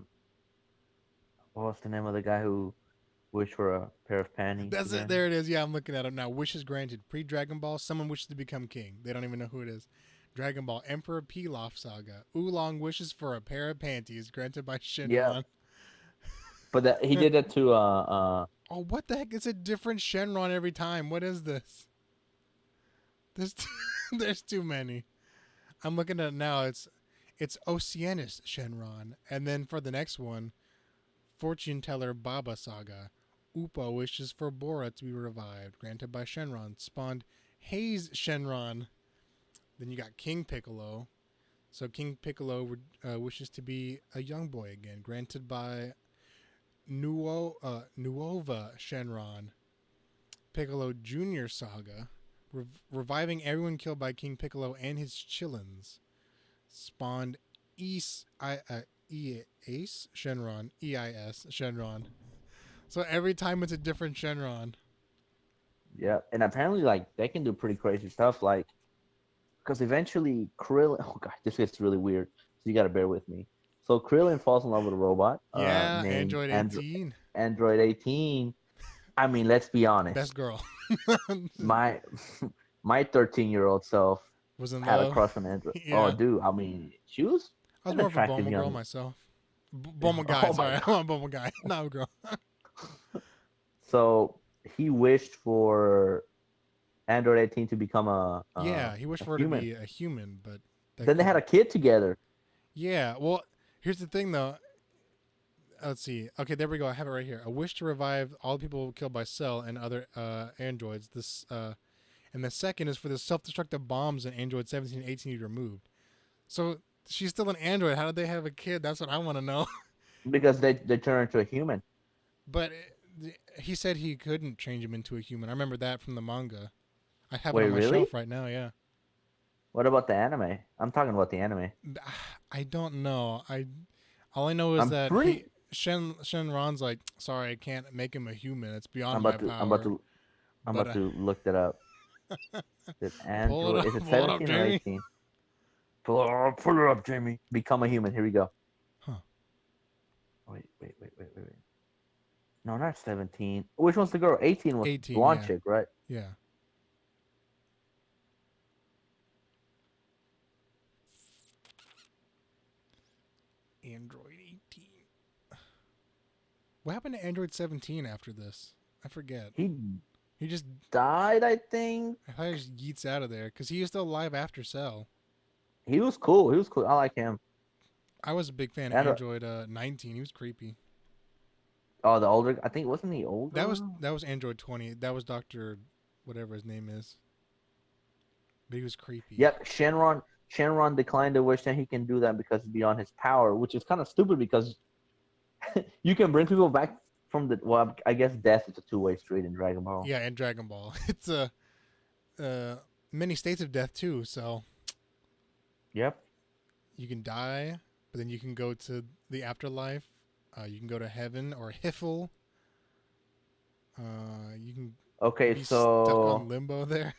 was the name of the guy who wished for a pair of panties That's it. again? There it is. Yeah, I'm looking at it now. Wishes granted. Pre Dragon Ball, someone wishes to become king. They don't even know who it is. Dragon Ball Emperor Pilaf Saga. Oolong wishes for a pair of panties granted by Yeah, Shenron. but he did that to Oh, what the heck? It's a different Shenron every time. What is this? There's there's too many. I'm looking at it now. It's Oceanus Shenron, and then for the next one, Fortune Teller Baba Saga. Upa wishes for Bora to be revived, granted by Shenron. Spawned Haze Shenron. Then you got King Piccolo. So King Piccolo wishes to be a young boy again, granted by Nuova Shenron. Piccolo Junior Saga, reviving everyone killed by King Piccolo and his chillins. Spawned Ace Shenron, EIS Shenron. So every time it's a different Shenron. yeah, and apparently like they can do pretty crazy stuff. Like because eventually Krillin. Oh god, this gets really weird. So you got to bear with me. So Krillin falls in love with a robot Yeah, named Android 18, Android 18. I mean, let's be best honest. girl. My my 13-year-old self Was in had a love. crush on Android. Oh, Yeah, dude, I mean, she was I was an more of a attractive Bulma girl young. myself. Bulma guy, Oh my sorry. god. I'm a Bulma guy, not a girl. So he wished for Android 18 to become Yeah, he wished a for her to human. be a human, but that Then they had a couldn't. kid together. Yeah, well, here's the thing though. Let's see. Okay, there we go. I have it right here. A wish to revive all the people killed by Cell and other androids. And the second is for the self-destructive bombs in Android 17 and 18 to be removed. So she's still an android. How did they have a kid? That's what I want to know. Because they turn into a human. But he said he couldn't change him into a human. I remember that from the manga. I have it Wait, on my really? shelf right now. Yeah. What about the anime? I'm talking about the anime. I don't know. I all I know is I'm that pretty. Shenron's like, sorry, I can't make him a human. It's I'm beyond my about to. I'm about power. to. I'm But about to look that up. Is it pull it Android? up, Is it pull it up, 17 or Jamie. 18? Pull it up, Jamie. Become a human. Here we go. Huh? Wait. No, not 17. Which one's the girl? 18 was 18. blonde Yeah, chick, right? yeah. Android 18. What happened to Android 17 after this? I forget. He He just died, I think. I thought he just yeets out of there because he was still alive after Cell. He was cool. He was cool. I like him. I was a big fan of And Android 19. He was creepy. oh, the older. I think wasn't he That older? was that was Android 20. That was Doctor whatever his name is. But he was creepy. Yep. Shenron declined to wish that he can do that because it's beyond his power, which is kind of stupid because you can bring people back from the. Well, I guess death is a two-way street in Dragon Ball. Yeah, and Dragon Ball. It's a many states of death too. So Yep. you can die, but then you can go to the afterlife. You can go to heaven or Hiffle. You can Okay, be stuck on so limbo there.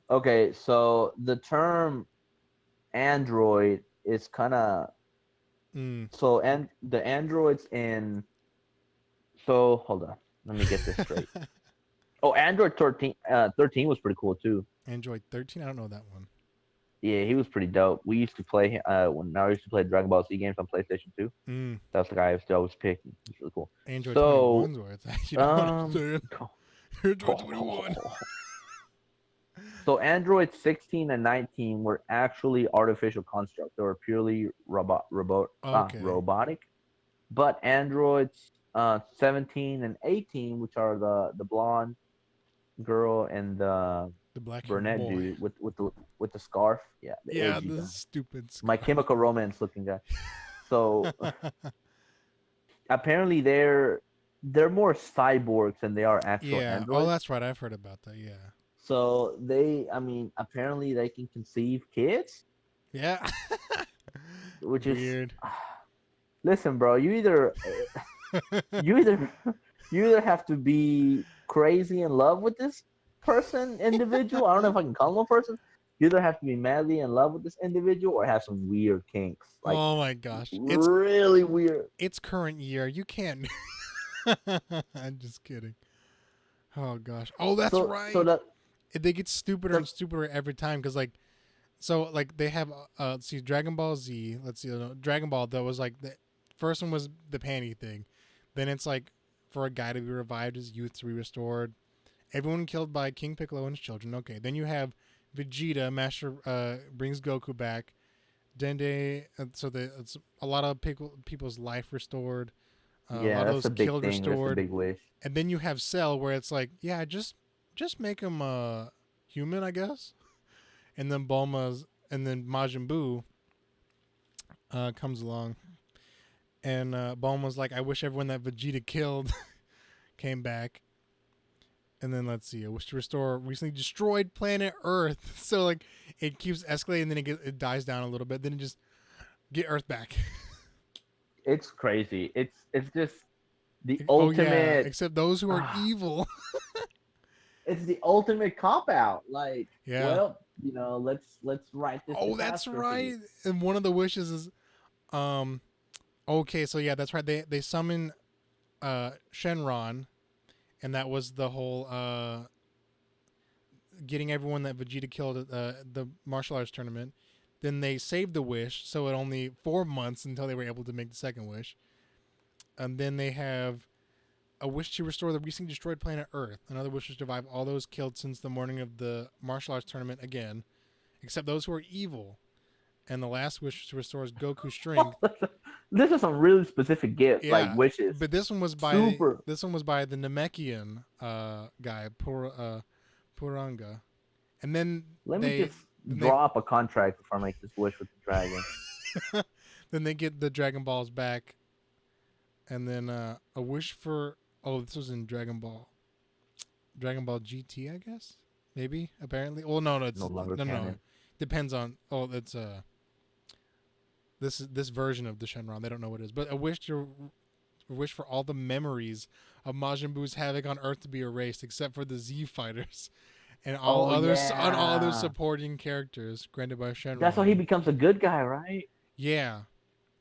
the term android is kind of Mm. and the androids in so hold on, let me get this straight. Oh, Android 13 was pretty cool too. Android 13. I don't know that one. Yeah, he was pretty dope. We used to play when I used to play Dragon Ball Z games on PlayStation 2. Mm. That's the guy I used to always pick. He's really cool. Android So 21's where it's at. You know what I'm um saying? Android 21. so Android 16 and 19 were actually artificial constructs. They were purely Okay. robotic. But Androids 17 and 18, which are the blonde girl and the The black haired brunette boy. dude with the scarf, yeah, the Yeah, edgy the guy, stupid my scar. Chemical Romance looking guy. So apparently they're they're more cyborgs than they are actual Yeah. Oh, androids. that's right. I've heard about that. Yeah. So I mean, apparently they can conceive kids, Yeah. which is, Weird. listen, bro, you either you either have to be crazy in love with this individual. I don't know if I can call him a person. You either have to be madly in love with this individual or have some weird kinks, like Oh my gosh. really weird. It's current year. You can't. I'm just kidding. Oh gosh. Oh, that's So right. They get stupider the and stupider every time because like they have let's see, Dragon Ball Z. Let's see, no, Dragon Ball. That was like the first one was the panty thing. Then it's like for a guy to be revived, his youth to be restored. Everyone killed by King Piccolo and his children. Okay, then you have Vegeta. Master brings Goku back. Dende, it's a lot of people's life restored. A Yeah, lot of that's those a big killed thing. That's a restored. big wish. And then you have Cell, where it's like, yeah, just make him human, I guess. And then Majin Buu comes along, and Bulma's like, I wish everyone that Vegeta killed came back. And then let's see, I wish to restore recently destroyed planet Earth. So like it keeps escalating, and then it dies down a little bit. Then it just get Earth back. It's crazy. It's just the Oh yeah, ultimate. except those who are Ah, evil. it's the ultimate cop out. Like, Yeah. well, let's write this Oh, that's catastrophe. right. And one of the wishes is um okay, so yeah, that's right. They summon Shenron, and that was the whole getting everyone that Vegeta killed at the martial arts tournament. Then they saved the wish, so it only 4 months until they were able to make the second wish. And then they have a wish to restore the recently destroyed planet Earth. Another wish is to revive all those killed since the morning of the martial arts tournament again, except those who are evil. And the last wish is to restore Goku's strength. This is some really specific like Yeah, wishes. but Super. this one was by the Namekian guy, Puranga. And Let me just they draw up a contract before I make this wish with the dragon. then they get the Dragon Balls back, and then a wish for, oh, this was in Dragon Ball GT, I guess, maybe, apparently. Well, no, No it's longer no, canon. depends on. Oh, it's this version of the Shenron. They don't know what it is, but a wish for all the memories of Majin Buu's havoc on Earth to be erased, except for the Z fighters and Oh all other yeah. supporting characters granted by That's how he Shenron. becomes a good guy, right? Yeah,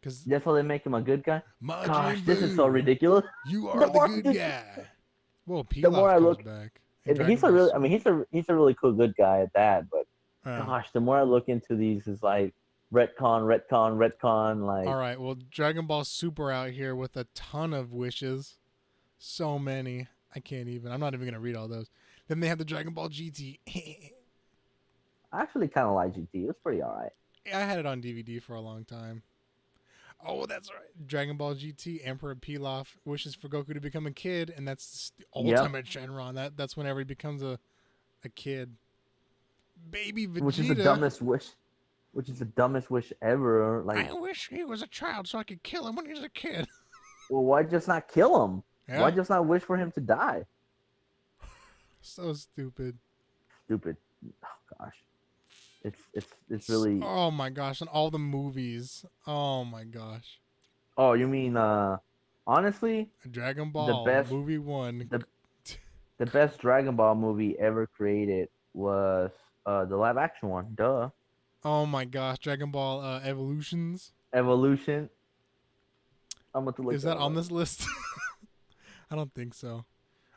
because That's how they make him a good guy. Majin Gosh, this is so Buu, ridiculous. you The are the more good guy. Well, the more Pilaf I comes look, back in and Dragon he's a Ball really, I Super. mean, he's a really cool good guy at that. But Uh, gosh, the more I look into these, is like retcon. all Like, right, well, Dragon Ball Super out here with a ton of wishes. So many. I can't even. I'm not even going to read all those. Then they have the Dragon Ball GT. I actually kind of like GT. It was pretty alright. I had it on DVD for a long time. Oh, that's right. Dragon Ball GT, Emperor Pilaf wishes for Goku to become a kid, and that's the Yep. ultimate Shenron. That's whenever he becomes a kid. Baby Which is the Vegeta. dumbest wish. Which is the dumbest wish ever. Like, I wish he was a child so I could kill him when he was a kid. well, why just not kill him? Why Yeah, just not wish for him to die? so stupid. Stupid. Oh gosh, it's really. Oh my gosh, and all the movies. Oh my gosh. Oh, you mean honestly, Dragon the Ball best movie 1. the the best Dragon Ball movie ever created was the live action one. Duh. Oh my gosh, Dragon Ball Evolutions. Evolution. I'm about to look Is that that up on right this list? I don't think so.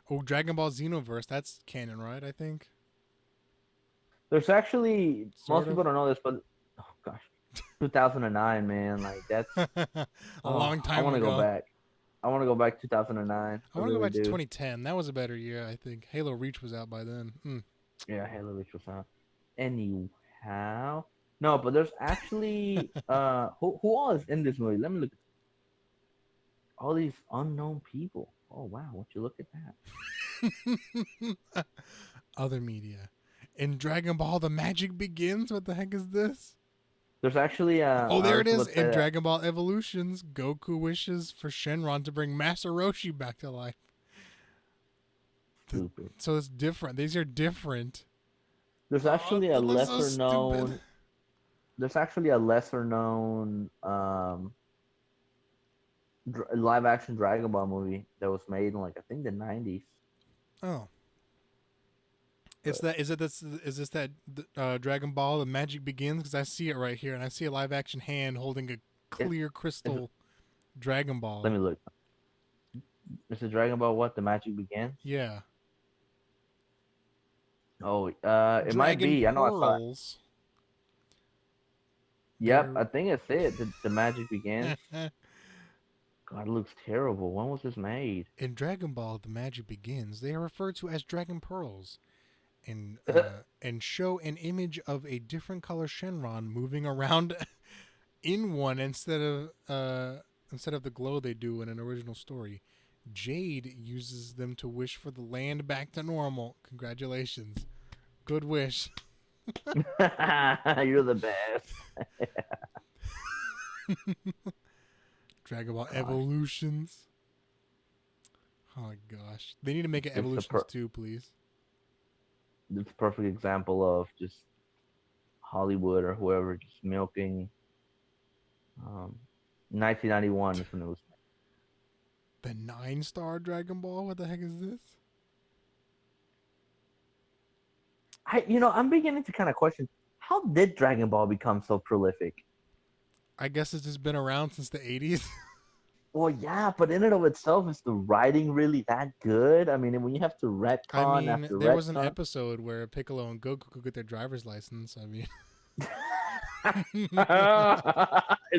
Oh, Dragon Ball Xenoverse. That's canon, right? I think. There's actually, most Sort people of. don't know this, but oh gosh, 2009, man, like that's, A oh, long I time want to go ago. back. I want to go back 2009. I I want to go really back to do. 2010. That was a better year, I think. Halo Reach was out by then. Yeah, Halo Reach was out. Anyhow, no, but there's actually who all is in this movie? Let me look at all these unknown people. Oh wow, would you look at Other media. In Dragon Ball, the magic begins. What the heck is this? There's actually Oh, an there it article is. that say In that. Dragon Ball Evolutions, Goku wishes for Shenron to bring Master Roshi back to life. Stupid. So it's different. These are different. There's Oh, actually a that was so lesser stupid. known. There's actually a lesser known live action Dragon Ball movie that was made in like I think the 90s. Oh, it's But that. Is it this? Is this that Dragon Ball? The magic begins because I see it right here, and I see a live action hand holding a it, clear it's crystal Dragon let Ball. me look. Is it Dragon Ball what? The Magic Begins? Yeah, Oh, it might Dragon be. I know I saw it. Pearls. Yep, They're I think it's it. The Magic Begins. God, it looks terrible. When was this made? in Dragon Ball. The magic begins. They are referred to as Dragon Pearls, and show an image of a different color Shenron moving around in one instead of the glow they do in an original story. Jade uses them to wish for the land back to normal. Congratulations. Good wish. You're the best. Dragon Ball Gosh, Evolutions. Oh my gosh. They need to make it it's a Evolutions too, please. it's a perfect example of just Hollywood or whoever just milking. Um, 1991 is when it was. The 9-star Dragon Ball? What the heck is this? I'm beginning to kind of question how did Dragon Ball become so prolific? I guess it's just been around since the 80s. Well, yeah, but in and of itself, is the writing really that good? I mean, when you have to I retcon mean, after there was an retcon. episode where Piccolo and Goku could get their driver's license. I mean, Is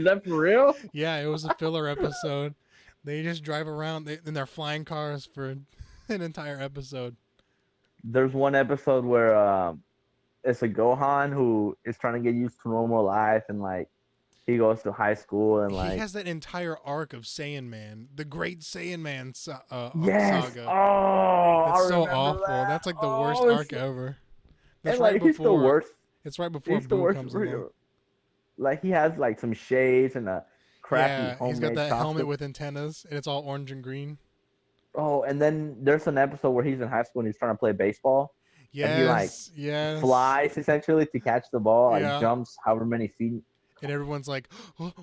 that for real? yeah, it was a filler episode. They just drive around in their flying cars for an entire episode. There's one episode where it's a Gohan who is trying to get used to normal life and like he goes to high school and He like has that entire arc of Saiyan Man, the Great Saiyan Man yes, oh, saga. I That's so remember awful. that. That's like the worst Oh, arc ever. That's and right like he's the before. worst. It's right before He's the Boo worst. comes along. Like he has like some shades and a crappy Yeah, he's got homemade that helmet costume. with antennas, and it's all orange and green. Oh, and then there's an episode where he's in high school and he's trying to play baseball, and he like Yes, yes, flies essentially to catch the ball, like yeah. jumps however many feet. And everyone's like,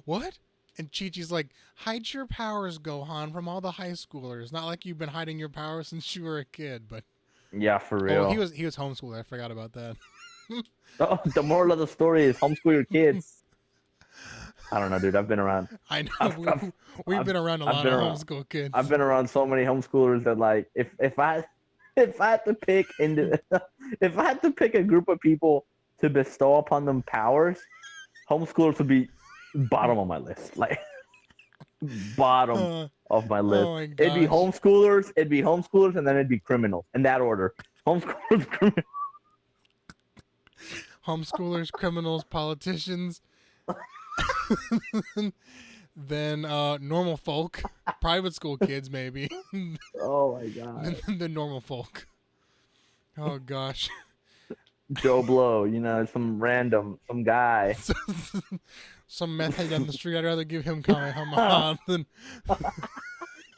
"What?" And Chi-Chi's like, "Hide your powers, Gohan, from all the high schoolers. Not like you've been hiding your powers since you were a kid." But Yeah, for oh, he real. was homeschooled. I forgot about that. Oh, the moral of the story is homeschool your kids. I don't know, dude. I've been around. I know I've, I've, we've I've, been around a I've lot been of around. homeschool kids. I've been around so many homeschoolers that like if I if I had to pick if I had to pick a group of people to bestow upon them powers, homeschoolers would be bottom of my list. Like bottom of my list. Oh my It'd be gosh. homeschoolers, and then it'd be criminals in that order. Homeschoolers, criminals. Homeschoolers, criminals, politicians, then normal folk, private school kids maybe, Oh my god. the normal folk. Oh gosh. Joe Blow, some guy. Some meth head down the street, I'd rather give him Kamehameha than,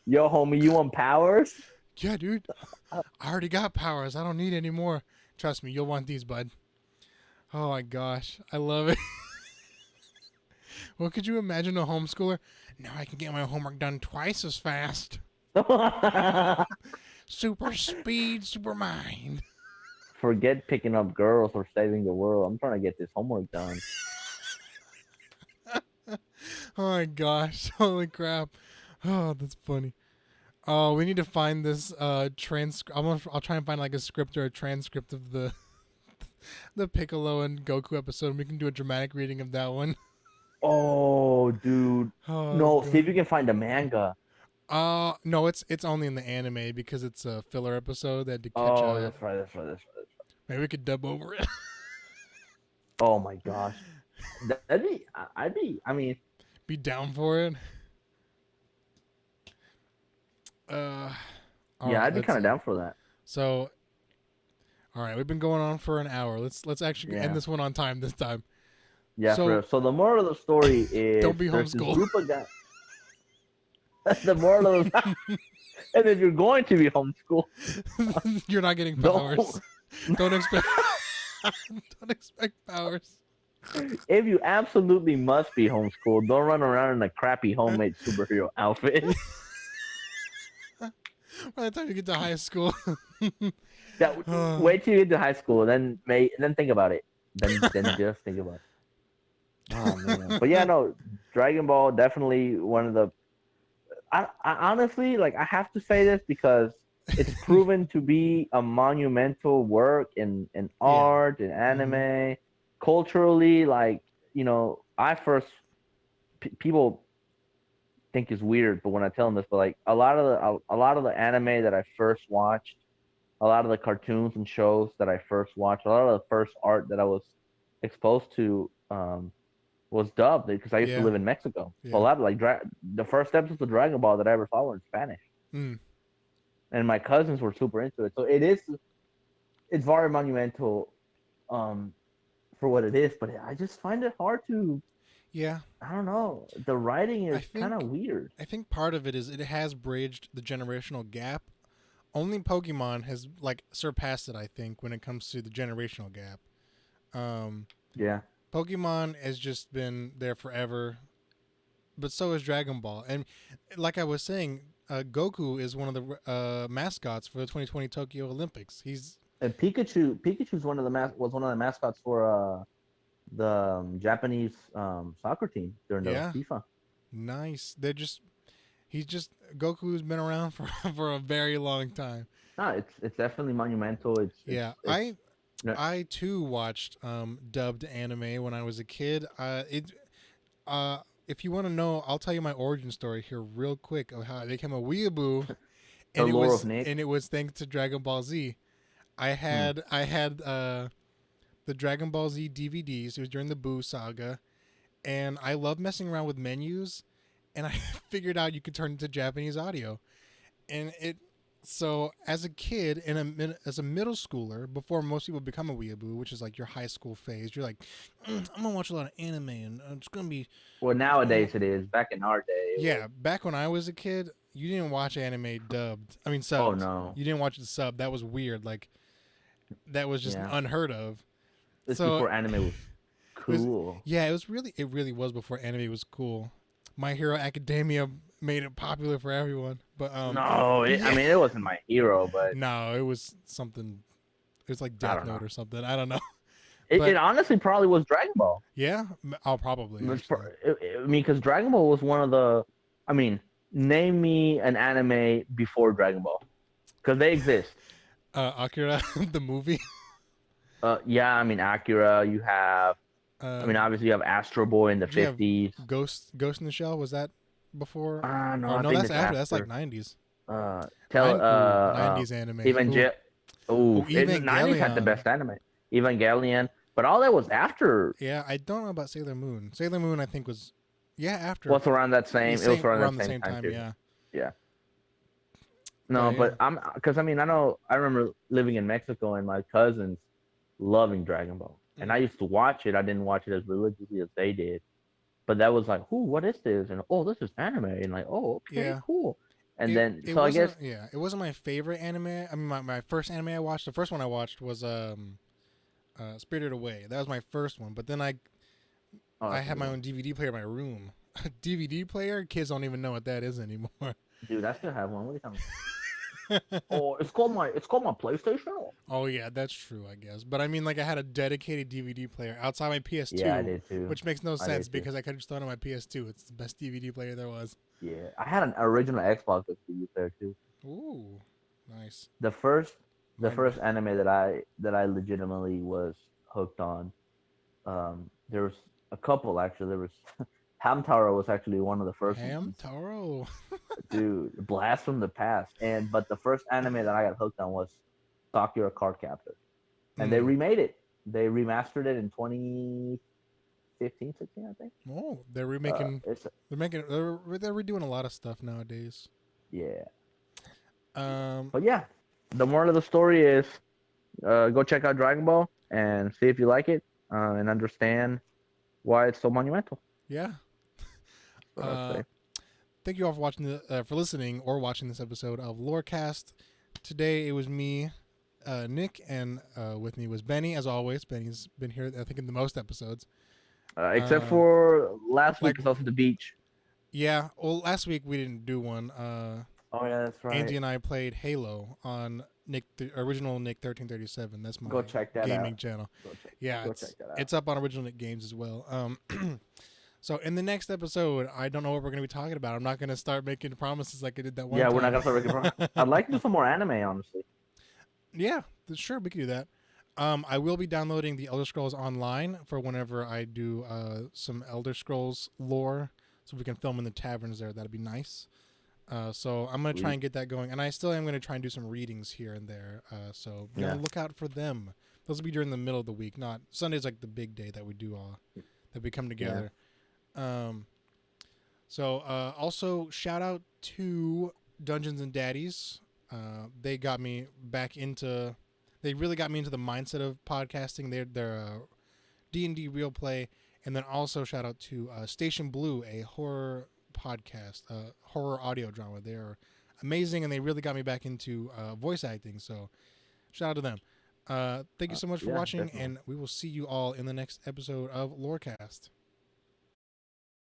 Yo, homie, you want powers? yeah, dude, I already got powers. I don't need any more. Trust me, you'll want these, bud. Oh my gosh, I love it. Well, could you imagine a homeschooler? Now I can get my homework done twice as fast. Super speed, super mind. Forget picking up girls or saving the world. I'm trying to get this homework done. Oh my gosh, holy crap. Oh, that's funny. Oh, we need to find this transcript. I'll try and find like a script or a transcript of the the Piccolo and Goku episode, and we can do a dramatic reading of that one. Oh, dude. Oh No, see if you god. can find a manga. No, it's only in the anime because it's a filler episode. They had to catch Oh, up. that's right. That's right. That's right. Maybe we could dub over it. Oh my gosh. That'd be. I'd be. I mean, Be down for it. Uh, all yeah, right, I'd be let's kind of see. down for that. So, all right, we've been going on for an hour. Let's actually end Yeah. this one on time this time. Yeah, for real. So So the moral of the story is don't be there's this homeschooled. group of guys. The moral of the and if you're going to be homeschooled, You're not getting don't. powers. Don't expect. Don't expect powers. If you absolutely must be homeschooled, don't run around in a crappy homemade superhero outfit. By the time you get to high school. That uh, wait till you get to high school, then think about it. Then just think about it. Oh man, but yeah, no, Dragon Ball definitely one of the. I honestly like I have to say this because it's proven to be a monumental work in yeah. art and Hmm. anime, culturally. Like I first people think is weird, but when I tell them this, but like a lot of the anime that I first watched, a lot of the cartoons and shows that I first watched, a lot of the first art that I was exposed to was dubbed because I used to Yeah. live in Mexico. So a Yeah. lot of like the first episodes of Dragon Ball that I ever saw were in Spanish, Mm. and my cousins were super into it. So it's very monumental um, for what it is, but I just find it hard to. Yeah. I don't know. The writing I is kind of think. weird. I think part of it is it has bridged the generational gap. Only Pokemon has like surpassed it. I think when it comes to the generational gap. Um, Yeah. Pokemon has just been there forever, but so is Dragon Ball. And like I was saying, Goku is one of the mascots for the 2020 Tokyo Olympics. He's And Pikachu's was one of the mascots for the Japanese soccer team during the yeah, FIFA. nice. They're just he's just Goku's been around for for a very long time. No, it's definitely monumental. Yeah, It's I too watched dubbed anime when I was a kid. Uh if you want to know, I'll tell you my origin story here real quick of how I became a weeaboo, the lore of Nick. and it was thanks to Dragon Ball Z. Hmm. I had the Dragon Ball Z DVDs. It was during the Boo saga, and I love messing around with menus. And I figured out you could turn it to Japanese audio, and it. So as a kid and as a middle schooler, before most people become a weeaboo, which is like your high school phase, you're like, I'm gonna watch a lot of anime, and it's gonna be. Well, I'm, nowadays it is. Back in our day, it was. yeah, back when I was a kid, you didn't watch anime dubbed. I mean Oh subbed. no. You didn't watch the sub. That was weird. Like that was just Yeah. unheard of. This So before anime was it was cool. yeah, it really was before anime was cool. My Hero Academia made it popular for everyone. But No, I yeah. mean it wasn't my hero, but No, it was something it was like I Death don't Note know. or something. I don't know. It But honestly probably was Dragon Ball. yeah, I'll probably actually. I mean, because Dragon Ball was one of the. I mean, name me an anime before Dragon Ball, because they exist. Akira the movie. Yeah, I mean Akira. You have. I Uh mean, obviously you have Astro Boy in the do you have 50s. Ghost in the Shell? Was that before? No, Or I no, think that's it's after. That's like after. 90s. Tell 90s anime. Ooh. Evangel. Oh, Oh, '90s had the Evangelion. best anime. Evangelion, but all that was after. Yeah, I don't know about Sailor Moon. Sailor Moon I think was yeah, after. Was around that The same. It was same around around that the same same time time, too. yeah. Yeah. But No, yeah. but I'm because I mean I remember living in Mexico and my cousins loving Dragon Ball, and I Mm. used to watch it. I didn't watch it as religiously as they did, but that was like, "Ooh, what is this?" And oh, this is anime, and like, "Oh, okay, Yeah. cool." And It then it so I guess wasn't yeah, it wasn't my favorite anime. I mean my first anime I watched, the first one I watched was Spirited Away. That was my first one, but then oh, I that's a had good my one, own DVD player in my room. DVD player? Kids don't even know what that is anymore. dude. I still have one. What are you talking? Oh, it's called my PlayStation. Oh yeah, that's true, I guess. But I mean, like I had a dedicated DVD player outside my Yeah, I PS2, did too. which makes no I sense did too. because I could just throw it on my PS2. It's the best DVD player there was. Yeah, I had an original Xbox with TV player too. Ooh, nice. The first the Mine. first anime that I legitimately was hooked on. There was a couple actually. There was Hamtaro was actually one of the first Ham ones. Taro. Dude, blast from the past. But the first anime that I got hooked on was Sakura Card Captor, and they Mm. remade it. They remastered it in 2015, 16, I think. Oh, they're remaking. It's They're making. They're redoing a lot of stuff nowadays. yeah, Um. but yeah, the moral of the story is go check out Dragon Ball and see if you like it and understand. why it's so monumental. Yeah. That's what I'd Uh, say. thank you all for watching for listening or watching this episode of Lorecast. Today it was me, Nick, and with me was Benny. As always, Benny's been here, I think, in the most episodes. Except Uh, for last week, like, because I was at the beach. yeah. Well, last week we didn't do one. Oh yeah, that's right. Angie and I played Halo on original Nick 1337. That's Go my check that out. gaming channel. Go check. Yeah, Go check that out. it's up on original Nick Games as well. So in the next episode, I don't know what we're going to be talking about. I'm not going to start making promises like I did that one Yeah, we're not time. gonna start making. I'd like to do some more anime, honestly. Yeah, sure, we can do that. I will be downloading the Elder Scrolls Online for whenever I do some Elder Scrolls lore, so we can film in the taverns there. That'd be nice. So I'm gonna try Sweet. and get that going, and I still am gonna try and do some readings here and there. So be on Yeah. the lookout for them. Those will be during the middle of the week. Not Sunday's like the big day that we do all that we come Yeah. together. Um, so also shout out to Dungeons and Daddies. They got me back into. They really got me into the mindset of podcasting. They're D&D real play, and then also shout out to Station Blue, a horror podcast, horror audio drama. They're amazing, and they really got me back into voice acting. So shout out to them. Thank you so much for Yeah, watching, definitely. and we will see you all in the next episode of Lorecast.